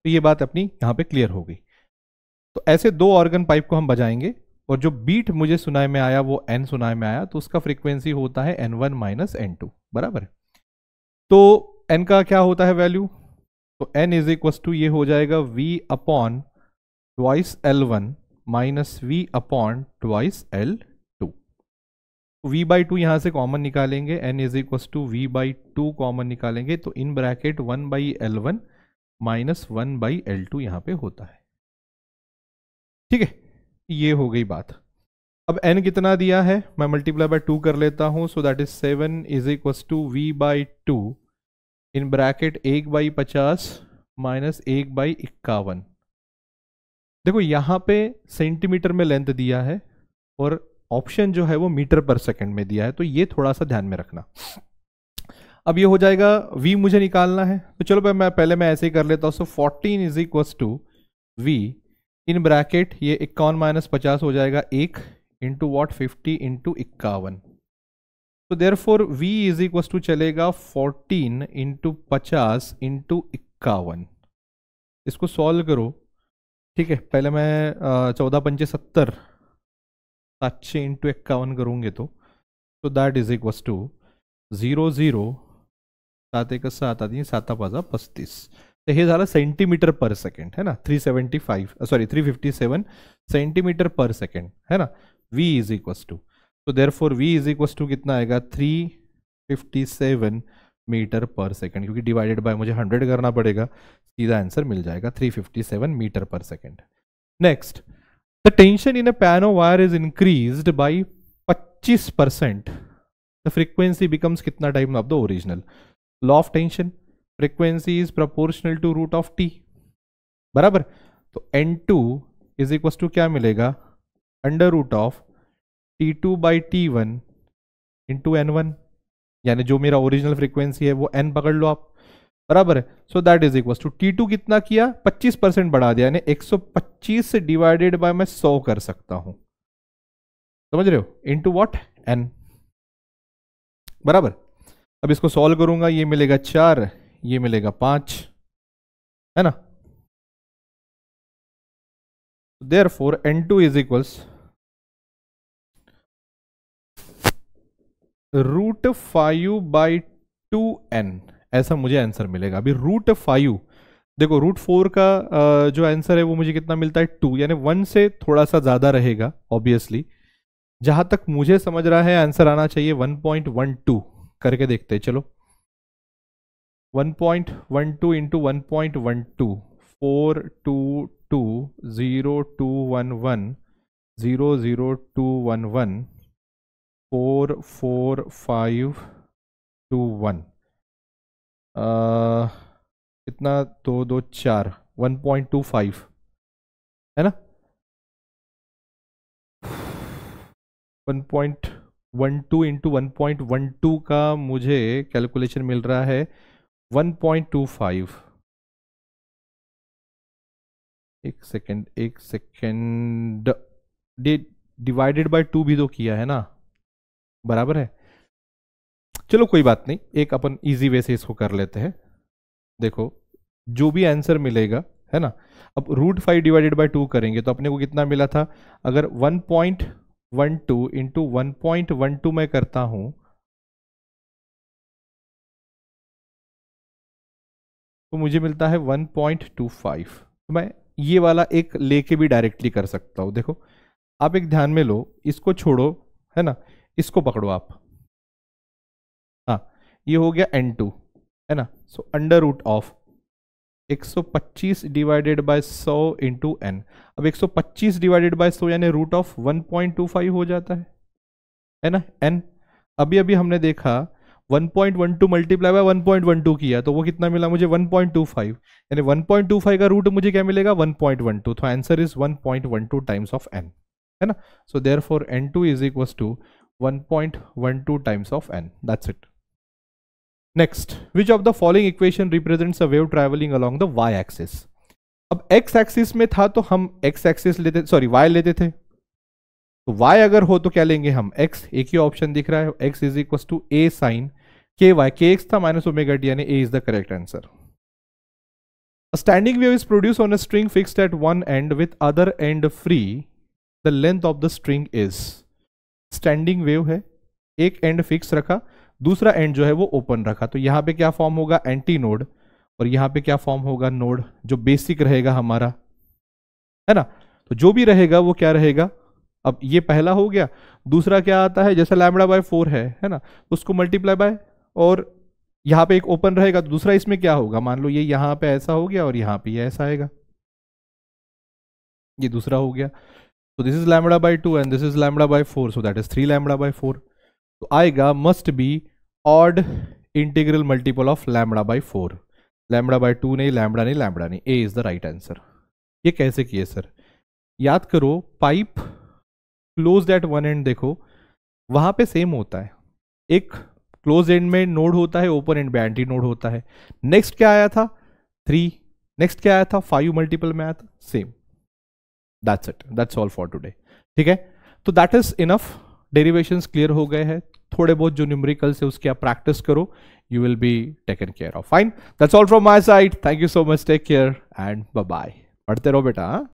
तो ये बात अपनी यहाँ पे क्लियर हो गई। तो ऐसे दो ऑर्गन पाइप को हम बजाएंगे और जो बीट मुझे सुनाई में आया वो एन सुनाई में आया, तो उसका फ्रीक्वेंसी होता है N1 माइनस N2, बराबर। तो एन का क्या होता है वैल्यू, तो n इज इक्वल टू ये हो जाएगा v upon twice L1 minus v upon twice L2। v by two यहां से कॉमन निकालेंगे, n is equal to v by two common निकालेंगे, तो in bracket 1 by L1 minus 1 by L2 यहां पे होता है। ठीक है, ये हो गई बात। अब n कितना दिया है, मैं मल्टीप्लाई बाय 2 कर लेता हूं, so that is 7 is equal to v by two in bracket 1 by 50 minus 1 by 51। देखो यहां पे सेंटीमीटर में लेंथ दिया है और ऑप्शन जो है वो मीटर पर सेकंड में दिया है, तो ये थोड़ा सा ध्यान में रखना। अब ये हो जाएगा, v मुझे निकालना है, तो चलो मैं पहले ऐसे ही कर लेता हूं। So 14 is equal to v in bracket ये 51 माइनस 50 हो जाएगा 1 इंटू वॉट 50 इंटू 51। तो therefore v is equal to चलेगा 14 इंटू 50 इंटू 51। इसको सॉल्व करो, ठीक है। पहले मैं 14 पंचे 70, 700 इंटू 51 करूंगे तो दैट इज इक्वल टू 0 0 7 1 7 आती 7 5 35। तर हे झालं सेंटीमीटर पर सेकंड है ना, 357 सेंटीमीटर पर सेकंड है ना। v इज इक्वल टू, तो therefore v is equal to कितना आएगा 357 मीटर पर सेकंड, क्योंकि डिवाइडेड बाय मुझे 100 करना पड़ेगा, सीधा आंसर मिल जाएगा 357 metre per second. Next, the tension in a piano wire is increased by 25%, the frequency becomes कितना time of the original. Law of tension, frequency is proportional to root of T, बराबर। तो n2 is equal to क्या मिलेगा, under root of T2 by T1 into N1, यानी जो मेरा original frequency है वो n पकड़ लो आप, बराबर है। So that is equal to T2 कितना किया, 25% बढ़ा दिया, यानी 125 से डिवाइडेड बाय मैं 100 कर सकता हूं, समझ रहे हो, इंटू वॉट n, बराबर। अब इसको सॉल्व करूंगा, ये मिलेगा 4, ये मिलेगा 5, है ना। Therefore n2 is equals √5 by 2n, ऐसा मुझे आंसर मिलेगा। अभी √5, देखो √4 का जो आंसर है वो मुझे कितना मिलता है 2, यानी 1 से थोड़ा सा ज्यादा रहेगा ऑब्वियसली। जहां तक मुझे समझ रहा है आंसर आना चाहिए 1.12, करके देखते हैं चलो। 1.12 इंटू 1.12, 4220211 00211 44521, कितना 2 2 4, 1.25 है ना। 1.12 इंटू 1.12 का मुझे कैलकुलेशन मिल रहा है 1.25। एक सेकेंड, डिवाइडेड बाय 2 भी तो किया है ना, बराबर है। चलो कोई बात नहीं, एक अपन इजी वे से इसको कर लेते हैं। देखो जो भी आंसर मिलेगा है ना, अब √5 डिवाइडेड बाय 2 करेंगे तो अपने को कितना मिला था, अगर 1.12 इंटू 1.12 मैं करता हूं तो मुझे मिलता है 1.25। तो मैं ये वाला एक लेके भी डायरेक्टली कर सकता हूं। देखो आप एक ध्यान में लो, इसको छोड़ो है ना, इसको पकड़ो आप, हाँ ये हो गया n2 है ना। So under root of 125 divided by 100 into n। अब 125 डिवाइडेड बाय 100 यानी रूट ऑफ 1.25 हो जाता है ना n। अभी अभी हमने देखा 1.12 मल्टीप्लाई बाय 1.12 किया तो वो कितना मिला मुझे 1.25, यानी 1.25 का रूट मुझे क्या मिलेगा 1.12, तो answer is 1.12 times of n, है ना। So therefore n2 is equal to 1.12 times of n, that's it. Next, which of the following equation represents a wave travelling along the y axis. अब x axis में था तो हम x axis लेते, sorry y लेते थे, तो y अगर हो तो क्या लेंगे हम x, एक ही ऑप्शन दिख रहा है, x is equal to a sine ky, kx था माइनस ओमेगा टी, यानी a is the correct answer. A standing wave is produced on a string fixed at one end with other end free. The length of the string is. Standing wave है, एक and fix रखा, दूसरा and जो है वो open रखा, तो यहाँ पे क्या फॉर्म होगा, एंटी नोड, और यहाँ पे क्या फॉर्म होगा, नोड, जो बेसिक रहेगा हमारा, है ना। तो जो भी रहेगा वो क्या रहेगा, अब ये पहला हो गया, दूसरा क्या आता है, जैसे लैम्बडा बाय 4 है ना, उसको मल्टीप्लाई बाय, और यहाँ पे एक ओपन रहेगा, तो दूसरा इसमें क्या होगा, मान लो ये यहाँ पे ऐसा हो गया और यहाँ पे ये ऐसा आएगा, ये दूसरा हो गया, तो this is lambda by 2 and this is lambda by 4, so that is 3 lambda by 4, तो आएगा must be odd integral multiple of lambda by 4, lambda by 2 नहीं, लैम्बडा नहीं, लैम्बडा नहीं, A is the right answer. ये कैसे किए sir, याद करो, pipe close at one end, देखो वहां पे सेम होता है, एक क्लोज एंड में नोड होता है, ओपन एंड में एंटी नोड होता है। नेक्स्ट क्या आया था, 3, नेक्स्ट क्या आया था, 5 मल्टीपल में आया था, same, that's it, that's all for today, ठीक है। तो that is enough, derivations clear हो गए हैं, थोड़े बहुत जो न्यूमेरिकल्स है उसकी आप प्रैक्टिस करो, you will be taken care of, fine, that's all from my side, thank you so much, take care and bye bye, पढ़ते रहो बेटा।